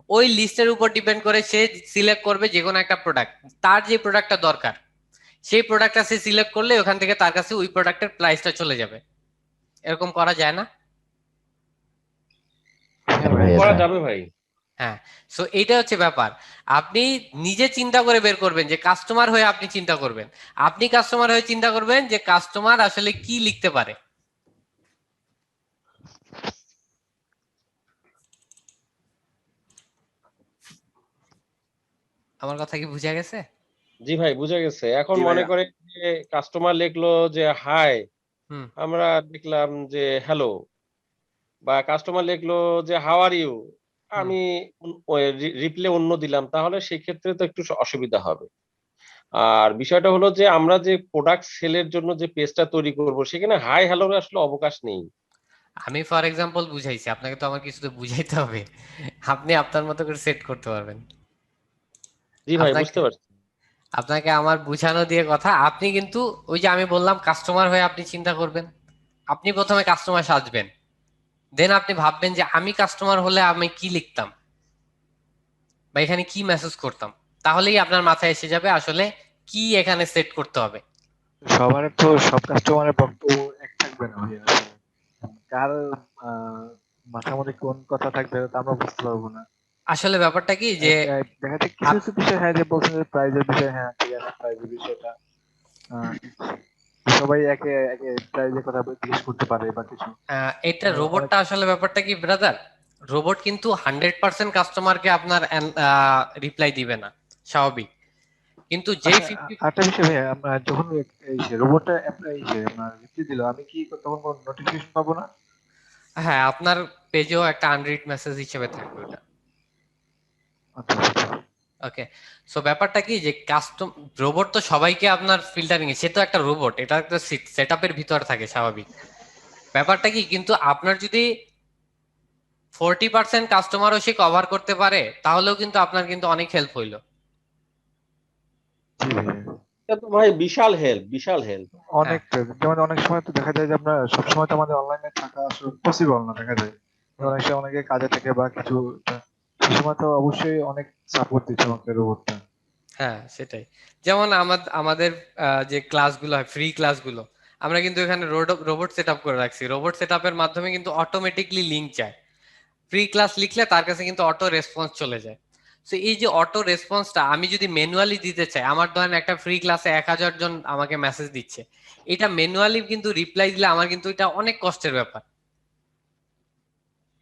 ওই লিস্টের উপর ডিপেন্ড করে সে সিলেক্ট করবে যে কোনো একটা প্রোডাক্ট, তার যে প্রোডাক্টটা দরকার সেই প্রোডাক্টটা সে সিলেক্ট করলে ওখান থেকে তার কাছে ওই প্রোডাক্টের প্রাইসটা চলে যাবে। এরকম করা যায় না? হ্যাঁ ভাই, করা এটা যাবে ভাই। হ্যাঁ। সো এইটা হচ্ছে ব্যাপার, আপনি নিজে চিন্তা করে বের করবেন যে কাস্টমার হয়ে আপনি চিন্তা করবেন, আপনি কাস্টমার হয়ে চিন্তা করবেন যে কাস্টমার আসলে কি লিখতে পারে। আমার কথা কি বুঝা গেছে? জি ভাই বুঝা গেছে। এখন জি মনে ভাইয়া। করে যে কাস্টমার লিখলো যে হাই, হুম। আমরা লিখলাম যে হ্যালো, বা কাস্টমার লিখলো যে হাউ আর ইউ, আমি রিপ্লে অন্য দিলাম, তাহলে সেই ক্ষেত্রে তো একটু অসুবিধা হবে। আর বিষয়টা হলো যে আমরা যে প্রোডাক্ট সেলের জন্য যে পেজটা তৈরি করব সেখানে হাই হ্যালোর আসলে অবকাশ নেই। আমি ফর এক্সাম্পল বুঝাইছি, আপনাকে তো আমার কিছু তো বুঝাইতে হবে, আপনি আপনার মতো করে সেট করতে পারবেন। জি ভাই আপনাকে বুঝতে পারছি। আপনাকে আমার বুঝানো দিয়ে কথা, আপনি কিন্তু ওই যে আমি বললাম কাস্টমার হয়ে আপনি চিন্তা করবেন, আপনি প্রথমে কাস্টমার সাজবেন, দেন আপনি ভাববেন যে আমি কাস্টমার হলে আমি কি লিখতাম বা এখানে কি মেসেজ করতাম, তাহলেই আপনার মাথায় এসে যাবে আসলে কি এখানে সেট করতে হবে। সবার তো সব কাস্টমারের বক্তব্য এক থাকবে না ভাইয়া। কার আহ, মাথার মধ্যে কোন কথা থাকবে তা আমরা বুঝতে পারবো না। আসলে ব্যাপারটা কি যে দেখা যাচ্ছে কিছু কিছু বিষয়, হ্যাঁ যে বলছেন যে প্রাইজের বিষয়, হ্যাঁ ঠিক আছে প্রাইজের বিষয়টা আহ, সবাই একে একে প্রাইজের কথা জিজ্ঞেস করতে পারে বা কিছু। এটা অনেক রোবটটা আসলে ব্যাপারটা কি ব্রাদার, রোবট কিন্তু 100% কাস্টমারকে আপনার রিপ্লাই দিবে না, স্বাভাবিক। কিন্তু যেই আচ্ছা, 50, আরেকটা বিষয় ভাইয়া, আমরা যখন এই যে রোবটটা এই যে আপনার রিপ্লাই দিল, আমি কি তখন কোনো নোটিফিকেশন পাবো না? হ্যাঁ আপনার পেজেও একটা আনরিড মেসেজ হিসেবে থাকবে ওটা। আচ্ছা আচ্ছা। ওকে। সো ব্যাপারটা কি যে কাস্টম রোবট তো সবাইকে আপনার ফিল্টারিং, সে তো একটা রোবট, এটা একটা সেটআপের ভিতর থাকে স্বাভাবিক। ব্যাপারটা কি, কিন্তু আপনার যদি 40% কাস্টমারও সে কভার করতে পারে তাহলেও কিন্তু আপনার কিন্তু অনেক হেল্প হইলো। জি ভাইয়া। এটা তো ভাই বিশাল হেল্প, বিশাল হেল্প। অনেক, যেমন অনেক সময় তো দেখা যায় যে আমরা সবসময় তো আমাদের অনলাইনে থাকা আসলে পসিবল না, দেখা যায় অনেক সময় অনেকে কাজে থাকে বা কিছু, সেই সময় তো অবশ্যই অনেক সাপোর্ট দিচ্ছে আমাকে রোবটটা। হ্যাঁ সেটাই, যেমন আমাদের যে ক্লাসগুলো হয়, ফ্রি ক্লাসগুলো, আমরা কিন্তু এখানে রোবট সেট আপ করে রাখছি, রোবট সেট আপের মাধ্যমে কিন্তু অটোমেটিকলি লিঙ্ক যায়, ফ্রি ক্লাস লিখলে তার কাছে কিন্তু অটো রেসপন্স চলে যায়। তো এই যে অটো রেসপন্সটা আমি যদি ম্যানুয়ালি দিতে চাই, আমার ধরেন একটা ফ্রি ক্লাসে 1000 জন আমাকে মেসেজ দিচ্ছে, এটা ম্যানুয়ালি কিন্তু রিপ্লাই দিলে আমার কিন্তু এটা অনেক কষ্টের ব্যাপার।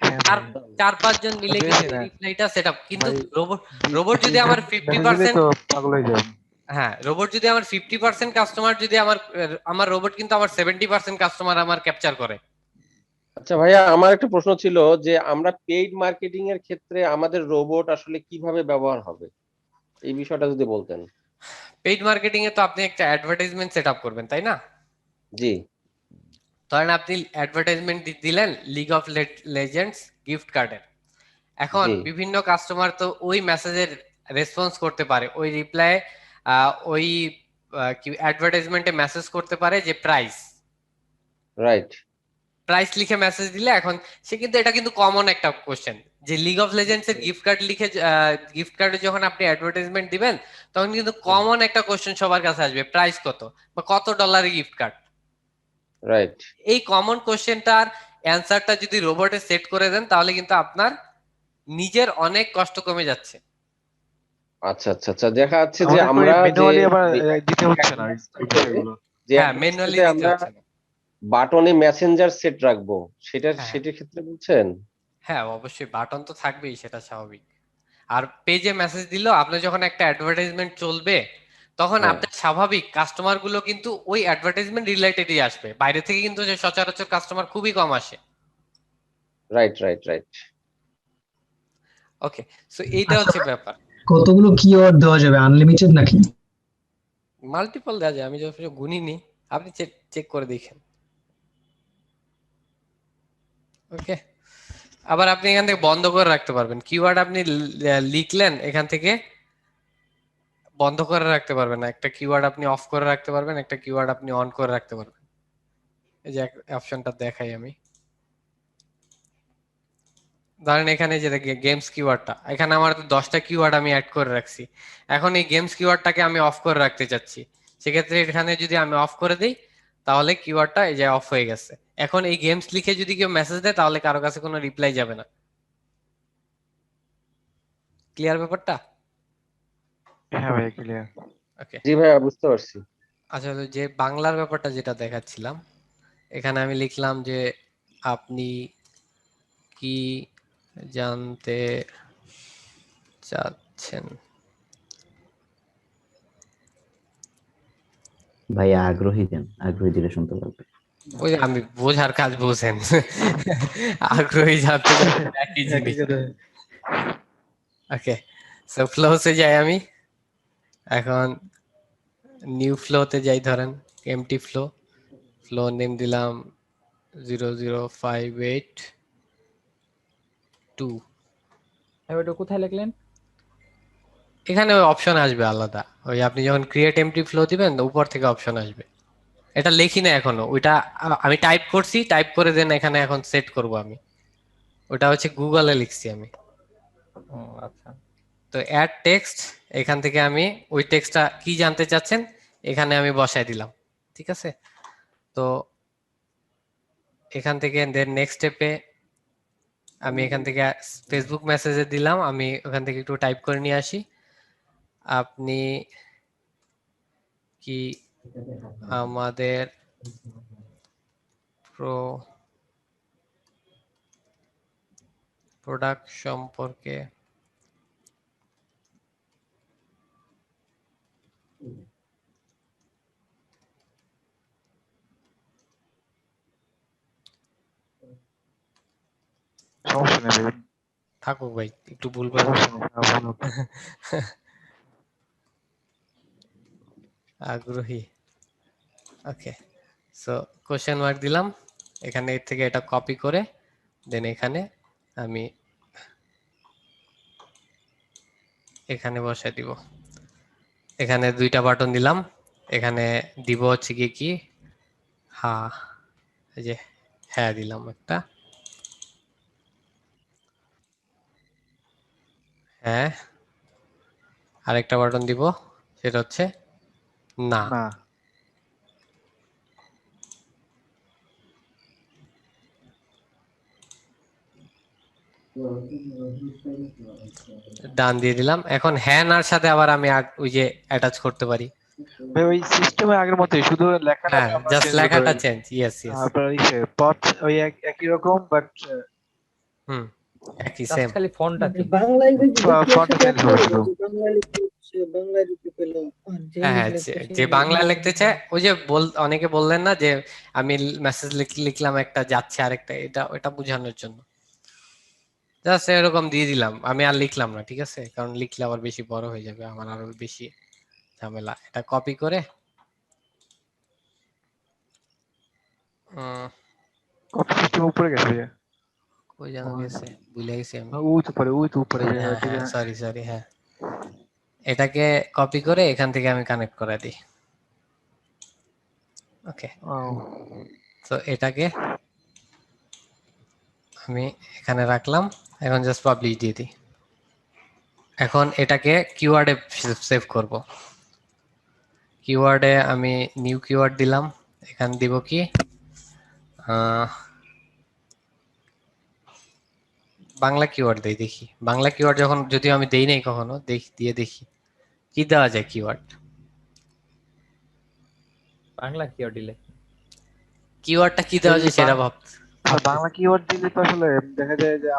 হ্যাঁ চার ভাই, 4-5 জন মিলে বুঝে কিন্তু গেছি না রিপ্লাইটা সেট আপ, কিন্তু ভাই, রোবট যদি আমার মেসেজ দিলেই 50%, তো পাগল হয়ে যাবে। হ্যাঁ, রোবট যদি আমার 50% কাস্টমার যদি আমার রোবট কিন্তু আমার 70% কাস্টমার আমার ক্যাপচার করে। আচ্ছা ভাইয়া, আমার একটা প্রশ্ন ছিল যে আমরা পেইড মার্কেটিং এর ক্ষেত্রে আমাদের রোবট আসলে কিভাবে ব্যবহার হবে, এই বিষয়টা যদি বলতেন। পেইড মার্কেটিং এ তো আপনি একটা অ্যাডভার্টাইজমেন্ট সেট আপ করবেন, তাই না? জি ধরেন আপনি অ্যাডভার্টাইজমেন্ট দিলেন লিগ অফ লেজেন্ডস গিফট কার্ডের। এখন জি বিভিন্ন কাস্টমার তো ওই মেসেজের রেসপন্স করতে পারে, ওই রিপ্লাই ওই কি অ্যাডভার্টাইজমেন্টে মেসেজ করতে পারে যে রাইট প্রাইস লিখে মেসেজ দিলে এখন সে কিন্তু এটা কিন্তু কমন একটা কোশ্চেন যে লিগ অফ লেজেন্ডস এর গিফট কার্ড লিখে গিফট কার্ডে যখন আপনি অ্যাডভার্টাইজমেন্ট দিবেন তখন কিন্তু কমন একটা কোশ্চেন সবার কাছে আসবে, প্রাইস কত বা কত ডলারের গিফট কার্ড। রাইট এই কমন কোশ্চেনটার অ্যান্সারটা যদি রোবটে সেট করে দেন তাহলে কিন্তু আপনার নিজের অনেক কষ্ট কমে যাচ্ছে। আচ্ছা আচ্ছা আচ্ছা, দেখা যাচ্ছে যে আমাদের আমরা যে ম্যানুয়ালি আবার দিতে হচ্ছে না এই বিষয়গুলো। যে হ্যাঁ, ম্যানুয়ালি দিতে আমরা হচ্ছে না। বাটনে মেসেঞ্জার সেট রাখবো, হ্যাঁ। সেটার ক্ষেত্রে বলছেন। হ্যাঁ, অবশ্যই বাটন তো থাকবেই, সেটা স্বাভাবিক। আর পেজে মেসেজ দিল আপনি যখন একটা অ্যাডভার্টাইজমেন্ট চলবে তখন হ্যাঁ। আপনার স্বাভাবিক কাস্টমার গুলো কিন্তু ওই অ্যাডভার্টাইজমেন্ট রিলেটেডই আসবে, বাইরে থেকে কিন্তু যে সচরাচর কাস্টমার খুবই কম আসে। Right right right okay, so এইটা হচ্ছে ব্যাপার। কতগুলো কিওয়ার্ড দেওয়া যাবে, আনলিমিটেড নাকি? মাল্টিপল দেওয়া যায়, আমি যখন গুনিনি, আপনি চেক করে দেখেন। ওকে, আবার আপনি এখান থেকে বন্ধ করে রাখতে পারবেন, কিওয়ার্ড আপনি লিখলেন এখান থেকে বন্ধ করে রাখতে পারবেন না, একটা কিওয়ার্ড আপনি অফ করে রাখতে পারবেন, একটা কিওয়ার্ড আপনি অন করে রাখতে পারবেন। এই যে অপশনটা দেখাই আমি, ধরেন এখানে যে গেমস কিওয়ার্ডটা, এখানে আমার 10টা কিওয়ার্ড আমি অ্যাড করে রাখছি। এখন এই গেমস কিওয়ার্ডটাকে আমি অফ করে রাখতে চাচ্ছি, সেক্ষেত্রে এখানে যদি আমি অফ করে দিই তাহলে কিওয়ার্ডটা এই যে অফ হয়ে গেছে। এখন এই গেমস লিখে যদি কেউ মেসেজ দেয় তাহলে কারো কাছে কোনো রিপ্লাই যাবে না। ক্লিয়ার ব্যাপারটা? হ্যাঁ ভাই ক্লিয়ার। ওকে, জি ভাইয়া, বুঝতে পারছি। আচ্ছা, তো যে বাংলার ব্যাপারটা যেটা দেখাচ্ছিলাম, এখানে আমি লিখলাম যে আপনি কি জানতে চাচ্ছেন। ভাইয়া আগ্রহী দেন, আগ্রহী দিলে শুনতে পারবে। ওই যে আমি বোঝার কাজ বুঝেন, আগ্রহী জানতে একই জিনিস। ওকে, সো ফ্লোতে যাই আমি এখন, নিউ ফ্লোতে যাই, ধরেন এমটি ফ্লো নেম দিলাম 00582। ওটা কোথায় লিখলেন? এখানে ওই অপশন আসবে আলাদা, ওই আপনি যখন ক্রিয়েট এমটি ফ্লো দিবেন উপর থেকে অপশন আসবে। এটা লিখি না এখনো, ওইটা আমি টাইপ করছি, টাইপ করে দেন এখানে এখন সেট করব আমি। ওটা হচ্ছে গুগলে লিখছি আমি। ও আচ্ছা, তো অ্যাড টেক্সট, এখান থেকে আমি ওই টেক্সটটা কি জানতে চাচ্ছেন এখানে আমি বসাই দিলাম, ঠিক আছে। তো এখান থেকে দেন নেক্সট স্টেপে আমি এখান থেকে ফেসবুক মেসেজে দিলাম, আমি ওখান থেকে একটু টাইপ করে নিয়ে আসি, আপনি কি আমাদের প্রোডাক্ট সম্পর্কে সমস্যা নেই ভাই, থাকুক ভাই, একটু ভুল সমস্যা নেই, ভালো। আগ্রহী। ওকে, সো কোশ্চেন মার্ক দিলাম, এখানে এর থেকে এটা কপি করে দেন এখানে আমি এখানে বসাই দিব। এখানে 2টা বাটন দিলাম, এখানে দিব হচ্ছে কি হ্যাঁ, এই যে হ্যাঁ দিলাম একটা, হ্যাঁ। আরেকটা বাটন দিব, সেটা হচ্ছে না। না ডান দিয়ে দিলাম। এখন হ্যাঁ নার সাথে আবার আমি ওই যে অ্যাটাচ করতে পারি। ভাই ওই সিস্টেমে আগের মতোই, শুধু লেখাটা হ্যাঁ, আমরা জাস্ট চেঞ্জ লেখাটা করে চেঞ্জ, ইয়েস ইয়েস। আপনার ইসে পথ ওই একই রকম বাট হুম, একই জাস্ট সেম। খালি ফন্টটা চেঞ্জ। বাংলায় ফন্ট চেঞ্জ হবে শুধু। বাংলায় লিখতে হচ্ছে সে বাংলায় দিতে পেলো আর যে হ্যাঁ হ্যাঁ, ইংলিশ লিখতে যে সে বাংলা ইংলিশ লিখতে চায়, ওই যে অনেকে বললেন না যে আমি মেসেজ লিখলাম একটা, যাচ্ছে আরেকটা, এটা ওটা বোঝানোর জন্য জাস্ট এরকম দিয়ে দিলাম। আমি আর লিখলাম না, ঠিক আছে, কারণ লিখলে আবার বেশি বড় হয়ে যাবে, আমার আরো বেশি ঝামেলা। এটা কপি করে কপি সিস্টেম উপরে গেছে ভাইয়া। কই যেন গেছে, ভুলে গেছি আমি। ওই তো উপরে যে হ্যাঁ ওইদিকে। হ্যাঁ, সরি সরি, হ্যাঁ, এটাকে কপি করে এখান থেকে আমি কানেক্ট করে দিই। ওকে, ও, তো এটাকে আমি এখানে রাখলাম, এখন জাস্ট পাবলিশ দিয়ে দিই। এখন এটাকে কিওয়ার্ডে সেভ করব। কিওয়ার্ডে আমি নিউ কিওয়ার্ড দিলাম, এখানে দিব কি বাংলা কিওয়ার্ড দেই, দেখি বাংলা কিওয়ার্ড যখন, যদিও আমি দেই নাই কখনো, দিয়ে দেখি কি দেওয়া যায় কিওয়ার্ড। বাংলা কি দিলে? কিওয়ার্ডটা কি দেওয়া যায় সেটা ভাব। আর বাংলা কিওয়ার্ড দিলে তো আসলে দেখা যায় যে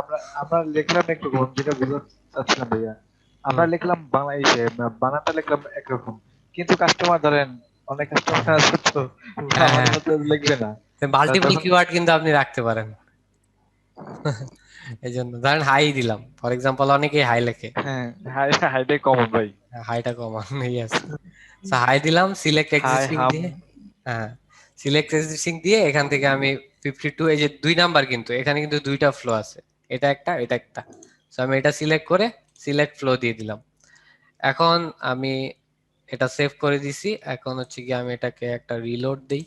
আমরা লিখলাম একটু কম, যেটা বুঝতে চাচ্ছিলাম ভাইয়া। আমরা লিখলাম বাংলা বানানটা লিখলাম একরকম, কিন্তু কাস্টমার ধরেন অনেক কাস্টমার আছে তো আমার মতো লিখবে না। মাল্টিপল তখন কিওয়ার্ড কিন্তু আপনি রাখতে পারেন। এই জন্য ধরেন হাই দিলাম, ফর এক্সাম্পল অনেকেই হাই লেখে। হ্যাঁ, হাইটাই কমন ভাই। হাইটা কমন, ইয়েস। সো হাই দিলাম, সিলেক্ট হাই এক্সিস্টিং হাম। দিয়ে, হ্যাঁ, সিলেক্ট এক্সিস্টিং দিয়ে এখান থেকে আমি 52, এই যে 2 নাম্বার, কিন্তু এখানে কিন্তু 2টা ফ্লো আছে, এটা একটা এটা একটা। সো আমি এটা সিলেক্ট করে সিলেক্ট ফ্লো দিয়ে দিলাম। এখন আমি এটা সেভ করে দিছি। এখন হচ্ছে কি আমি এটাকে একটা রিলোড দেই,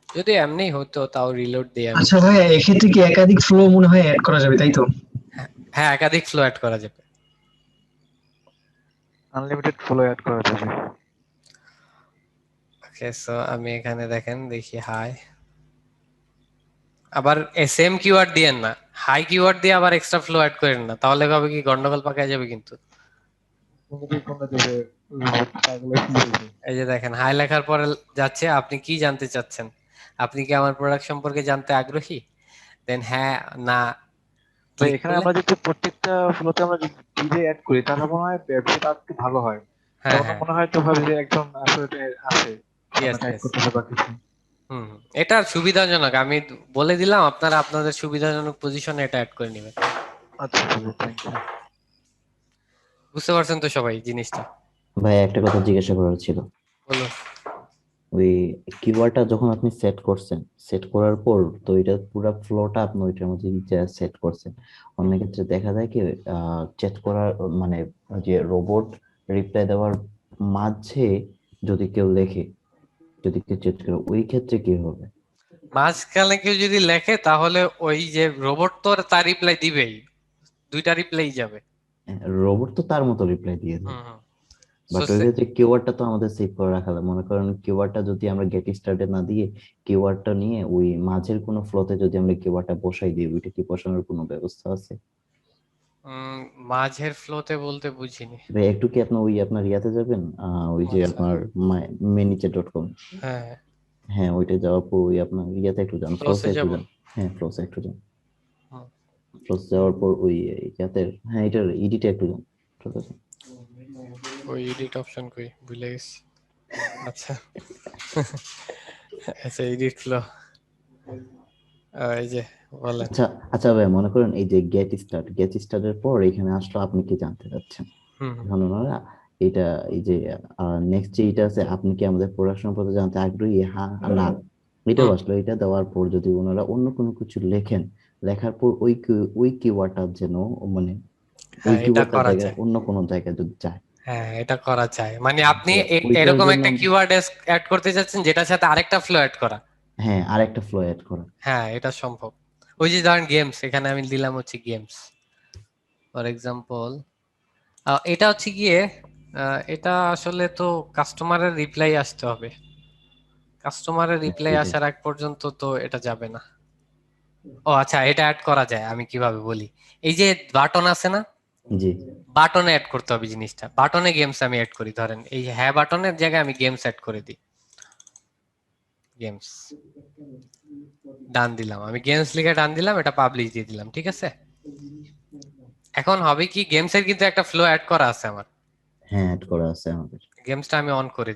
যদি এমনি হতো তাও রিলোড দিই আমি। আচ্ছা ভাইয়া, এক্ষেত্রে কি একাধিক ফ্লো মনে হয় অ্যাড করা যাবে, তাই তো? হ্যাঁ, একাধিক ফ্লো অ্যাড করা যাবে, আনলিমিটেড ফলো অ্যাড করা যাবে। ওকে। সো আমি এখানে দেখেন, দেখি হাই, আবার সেম কিওয়ার্ড দিয়েন না, হাই কিওয়ার্ড দিয়ে আবার এক্সট্রা ফ্লো অ্যাড করেন না, তাহলে ভাবে কি গন্ডগোল পাকায় যাবে কিন্তু। এই যে দেখেন, হাই লেখার পরে যাচ্ছে আপনি কি জানতে চাচ্ছেন, আপনি কি আমার প্রোডাক্ট সম্পর্কে জানতে আগ্রহী, দেন হ্যাঁ না তো ক্লিক এখানে করলে, আমরা যদি প্রত্যেকটা ফ্লোতে আমরা যদি ডিজে অ্যাড করি তাহলে মনে হয় ব্যবসাটা একটু ভালো হয়। হ্যাঁ তখন হ্যাঁ, মনে হয় তো ভাবে যে একজন আসলে আছে ইয়েস টাইপ ইয়েস, করতে হবে বা কিছু। এটা সুবিধাজনক, আমি বলে দিলাম, আপনারা আপনাদের সুবিধাজনক পজিশনে এটা অ্যাড করে নেবেন। আচ্ছা, থ্যাংক ইউ। বুঝতে পারছেন তো সবাই জিনিসটা? ভাই একটা কথা জিজ্ঞাসা করার ছিল। বলুন। ওই কিওয়ার্ডটা যখন আপনি সেট করছেন, সেট করার পর তো এটা পুরো ফ্লোটা আপনি ওইটার মধ্যে সেট করছেন। অনেক ক্ষেত্রে দেখা যায় কি চ্যাট করার মানে যে রোবট রিপ্লাই দেওয়ার মাঝে যদি কেউ লেখে, যদি কেউ চ্যাট করে, ওই ক্ষেত্রে কি হবে? মাঝখানে কেউ যদি লেখে তাহলে ওই যে রোবট তো তার রিপ্লাই দিবেই, 2টা রিপ্লাই যাবে। রোবট তো তার মতো রিপ্লাই দিয়ে দেবে, So, বাট ওই ক্ষেত্রে কিওয়ার্ডটা তো আমাদের সেভ করে রাখা লাগে। মনে করেন কিওয়ার্ডটা যদি আমরা গেট স্টার্টে না দিয়ে কিওয়ার্ডটা নিয়ে ওই মাঝের কোনো ফ্লোতে যদি আমরা কিওয়ার্ডটা বসাই দিই, ওইটা কি বসানোর কোনো ব্যবস্থা আছে? মাঝের ফ্লোতে বলতে বুঝিনি। ভাই একটু কি আপনি ওই আপনার ইয়াতে যাবেন, ওই যে আচ্ছা। আপনার manychat.com, হ্যাঁ, হ্যাঁ ওইটা যাওয়ার পর ওই আপনার ইয়াতে একটু যান, ফ্লোতে ফ্লোসে একটু যাব। যান। হ্যাঁ ফ্লোসে একটু যান, হুম। ফ্লোস যাওয়ার পর ওই ইয়াতে, হ্যাঁ এটার এডিটে একটু যান, ঠিক আছে? ওই এডিট অপশন কই, ভুলে গেছি। আচ্ছা, আচ্ছা, এডিট ফ্লো, এই যে বলেন। আচ্ছা আচ্ছা ভাই, মনে করেন এই যে গেট স্টার্টের পর এখানে আসলো, আপনি কি জানতে চাচ্ছেন? এখন ওনারা এটা এই যে নেক্সট যে এটা আছে, আপনি কি আমাদের প্রোডাকশন সম্পর্কে জানতে আগ্রহী, হ্যাঁ না, এটাও আসলো। এটা দেওয়ার পর যদি ওনারা অন্য কোনো কিছু লেখেন, লেখার পর ওই কিওয়ার্ডটা যেন মানে ওই হ্যাঁ, এটা কিওয়ার্ডটার করা জায়গায় যায়। অন্য কোনো জায়গায় যদি যায়, হ্যাঁ, এটা করা যায়, মানে আপনি ওইটার এরকম জন্য একটা কিওয়ার্ড অ্যাড করতে চাচ্ছেন যেটার সাথে আরেকটা ফ্লো অ্যাড করা। হ্যাঁ আরেকটা ফ্লো অ্যাড করা। হ্যাঁ, এটা সম্ভব। ওই যে ধরেন গেমস, এখানে আমি দিলাম হচ্ছে গেমস, ফর এক্সাম্পল। এটা হচ্ছে গিয়ে এটা আসলে তো কাস্টমারের রিপ্লাই আসতে হবে, কাস্টমারের রিপ্লাই সেটাই। আসার আগ পর্যন্ত তো এটা যাবে না। ও আচ্ছা, এটা অ্যাড করা যায়, আমি কিভাবে বলি। এই যে বাটন আছে না, জি বাটনে অ্যাড করতে হবে জিনিসটা, বাটনে গেমস আমি অ্যাড করি, ধরেন এই হ্যাঁ বাটনের জায়গায় আমি গেমস অ্যাড করে দিই, গেমস ডান দিলাম, আমি গেমস লিখে ডান দিলাম, এটা পাবলিশ দিয়ে দিলাম, ঠিক আছে। এখন হবে কি, গেমসের কিন্তু একটা ফ্লো অ্যাড করা আছে আমার। হ্যাঁ, অ্যাড করা আছে আমাদের। গেমসটা আমি অন করে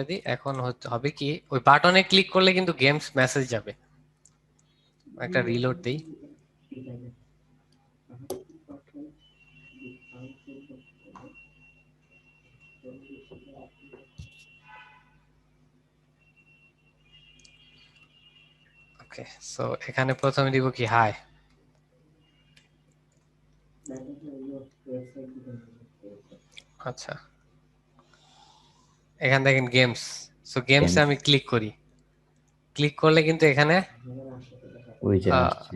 দিই, এখন হবে কি, ওই বাটনে ক্লিক করলে কিন্তু গেমস মেসেজ যাবে। একটা রিলোড দেই। ওকে, সো এখানে প্রথমে দিব কি হাই। আচ্ছা, এখান দেখেন গেমস। সো গেমসে আমি ক্লিক করি, ক্লিক করলে কিন্তু এখানে ওই যে আসছে,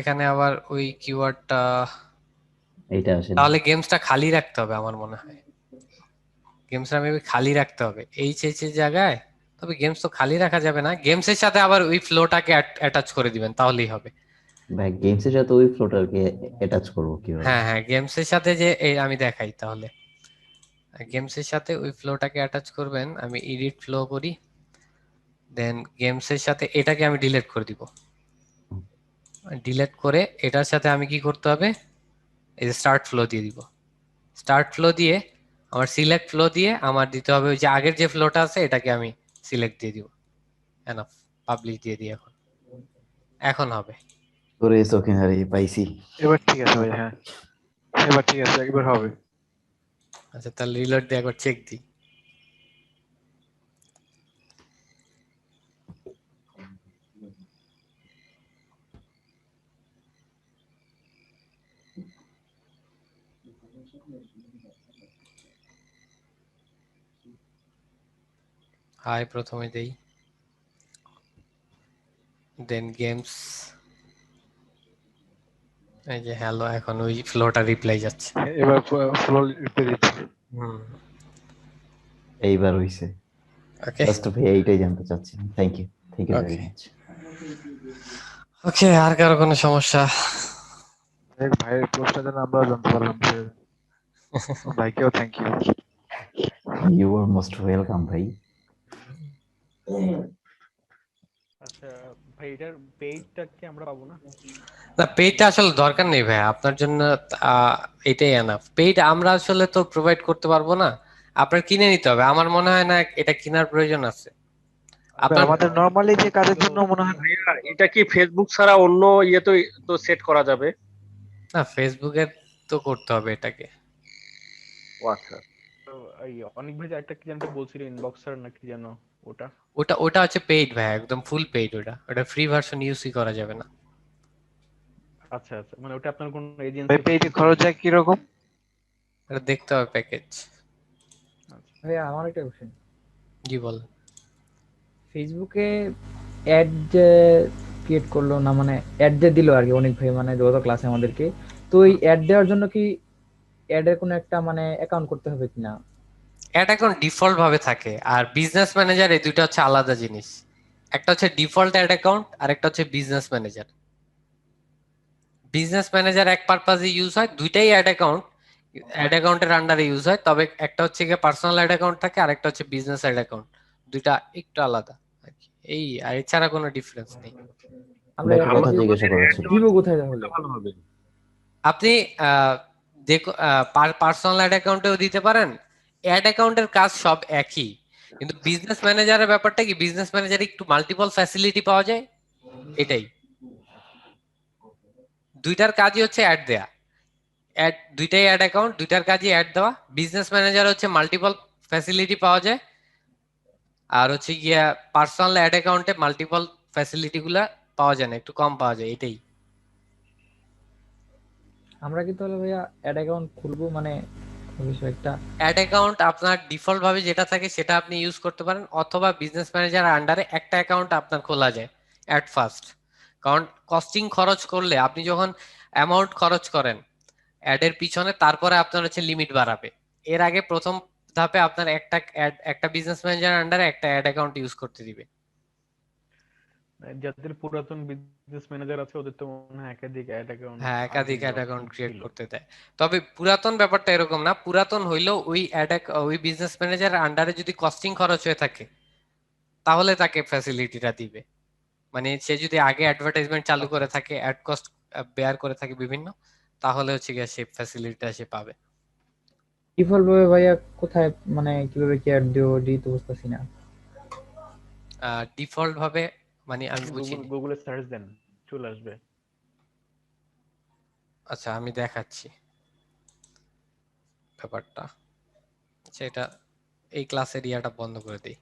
এখানে আবার ওই কিওয়ার্ডটা, এইটা আসে। তাহলে গেমসটা খালি রাখতে হবে আমার মনে হয়। গেমসটা মেবি খালি রাখতে হবে এইচ এর জায়গায়। তবে গেমস তো খালি রাখা যাবে না, গেমসের সাথে আবার ওই ফ্লোটাকে অ্যাটাচ করে দিবেন, তাহলেই হবে। ভাই গেমসের সাথে ওই ফ্লোটারকে অ্যাটাচ করব কিভাবে? হ্যাঁ হ্যাঁ, গেমসের সাথে যে এই আমি দেখাই তাহলে। গেমসের সাথে ওই ফ্লোটাকে অ্যাটাচ করবেন। আমি এডিট ফ্লো করি, দেন গেমসের সাথে এটাকে আমি ডিলিট করে দিব। ডিলিট করে এটার সাথে আমি কি করতে হবে, এই যে স্টার্ট ফ্লো দিয়ে দিব। স্টার্ট ফ্লো দিয়ে আমার সিলেক্ট ফ্লো দিয়ে আমার দিতে হবে ওই যে আগের যে ফ্লোটা আছে এটাকে আমি সিলেক্ট দিয়ে দিব। এনাফ, পাবলিশ দিয়ে দিই। এখন হবে। করে চোখে হারিয়ে পাইছি। এবার ঠিক আছে ভাই, হ্যাঁ এবার ঠিক আছে, এবার হবে। আচ্ছা, তাহলে রিলোড দিয়ে একবার চেক দিই। হাই প্রথমে দেই, দেন গেমস, এই যে হ্যালো, এখন ওই ফ্লোটা রিপ্লাই যাচ্ছে। এবার ফ্লো রিপ্লাই দিচ্ছি। এইবার হইছে। ওকে, ফার্স্ট অফ এইটাই জানতে চাচ্ছি। Thank you very much. Okay, আর কারো কোনো সমস্যা? ভাইয়ের প্রশ্নটা যেন আমরা জানতে পারলাম। ভাইকেও thank you. You are most welcome ভাই। আচ্ছা ভাই, এটার পেইডটা কি আমরা পাবো না? না, পেইডটা আসলে দরকার নেই ভাই আপনার জন্য, এটাই এনাফ। পেইড আমরা আসলে তো প্রোভাইড করতে পারবো না, আপনার কিনে নিতে হবে। আমার মনে হয় না এটা কেনার প্রয়োজন আছে আপনার। আমাদের নরমালি যে কাজের জন্য মনে হয় ভাইয়া, এটা কি ফেসবুক ছাড়া অন্য ইয়েতে তো সেট করা যাবে? না, ফেসবুকে তো করতে হবে এটাকে। ও আচ্ছা, তো এই অনেক ভাই যে একটা কি জানতে বলছিলেন, ইনবক্সার নাকি জানো ওটা? ওটা হচ্ছে পেইড ভাই, একদম ফুল পেইড। ওটা ফ্রি ভার্সন ইউজই করা যাবে না। আচ্ছা আচ্ছা, মানে ওটা আপনার কোন ভাই এজেন্সি পেইডে খরচ যায় কি রকম? এটা দেখতে হবে প্যাকেজ। ভাই আমার একটা কোশ্চেন। জি বল। ফেসবুকে অ্যাড ক্রিয়েট করলো না, মানে অ্যাড যে দিল আর কি অনেক ভাই, মানে যত ক্লাসে আমাদেরকে, তো এই অ্যাড দেওয়ার জন্য কি অ্যাডের কোনো একটা মানে অ্যাকাউন্ট করতে হবে কিনা? অ্যাড অ্যাকাউন্ট ডিফল্ট ভাবে থাকে, আর বিজনেস ম্যানেজার, এই দুইটা হচ্ছে আলাদা জিনিস। একটা হচ্ছে ডিফল্ট অ্যাড অ্যাকাউন্ট, আর একটা হচ্ছে বিজনেস ম্যানেজার। বিজনেস ম্যানেজার এক পারপাজে ইউজ হয়, দুইটাই অ্যাড অ্যাকাউন্টের আন্ডারে ইউজ হয়, তবে একটা হচ্ছে গিয়ে পার্সোনাল অ্যাড অ্যাকাউন্ট থাকে, আর একটা হচ্ছে বিজনেস অ্যাড অ্যাকাউন্ট। দুইটা একটু আলাদা আর কি, এই আর এছাড়া কোনো ডিফারেন্স নেই। আমরা কথা জিজ্ঞাসা করেছি। দিব কোথায় তাহলে? ভালো হবে। আপনি পার্সোনাল অ্যাড অ্যাকাউন্টেও দিতে পারেন। অ্যাড অ্যাকাউন্টের কাজ সব একই, কিন্তু বিজনেস ম্যানেজারের ব্যাপারটা কি, বিজনেস ম্যানেজারে একটু মাল্টিপল ফ্যাসিলিটি পাওয়া যায়, এটাই। দুইটার কাজই হচ্ছে অ্যাড দেয়া, দুইটাই অ্যাড অ্যাকাউন্ট, দুইটার কাজই অ্যাড দেওয়া। বিজনেস ম্যানেজার হচ্ছে মাল্টিপল ফ্যাসিলিটি পাওয়া যায়, আর হচ্ছে গিয়া পার্সোনাল অ্যাড অ্যাকাউন্টে মাল্টিপল ফ্যাসিলিটি গুলা পাওয়া যায় না, একটু কম পাওয়া যায়, এটাই। আমরা কি তাহলে ভাইয়া অ্যাড অ্যাকাউন্ট খুলবো, মানে ভবিষ্যৎ একটা অ্যাড অ্যাকাউন্ট আপনার ডিফল্ট ভাবে যেটা থাকে সেটা আপনি ইউজ করতে পারেন, অথবা বিজনেস ম্যানেজার আন্ডারে একটা অ্যাকাউন্ট আপনার খোলা যায় অ্যাট ফার্স্ট। কারণ কস্টিং খরচ করলে, আপনি যখন অ্যামাউন্ট খরচ করেন অ্যাডের পিছনে, তারপরে আপনার হচ্ছে লিমিট বাড়াবে। এর আগে প্রথম ধাপে আপনার একটা বিজনেস ম্যানেজার আন্ডারে একটা অ্যাড অ্যাকাউন্ট ইউজ করতে দিবে। যাদের পুরাতন বিজনেস ম্যানেজার আছে ওদের তো মনে হয় একাধিক অ্যাড অ্যাকাউন্ট, হ্যাঁ, একাধিক অ্যাড অ্যাকাউন্ট ক্রিয়েট করতে দেয়। তবে পুরাতন ব্যাপারটা এরকম না, পুরাতন হইলেও ওই বিজনেস ম্যানেজার আন্ডারে যদি কস্টিং খরচ হয়ে থাকে তাহলে তাকে ফ্যাসিলিটিটা দিবে। মানে সে যদি আগে অ্যাডভার্টাইজমেন্ট চালু করে থাকে, বেয়ার করে থাকে বিভিন্ন, তাহলে হচ্ছে গিয়ে সে ফ্যাসিলিটিটা সে পাবে। ডিফল্ট ভাবে ভাইয়া কোথায় মানে কিভাবে কি অ্যাড দিতে বুঝতেছি না। ডিফল্ট ভাবে মানে আমি বুঝিনি। গুগলে সার্চ দেন, চলে আসবে। আচ্ছা আমি দেখাচ্ছি ব্যাপারটা। আচ্ছা এটা এই ক্লাসের ইয়াটা বন্ধ করে দিই।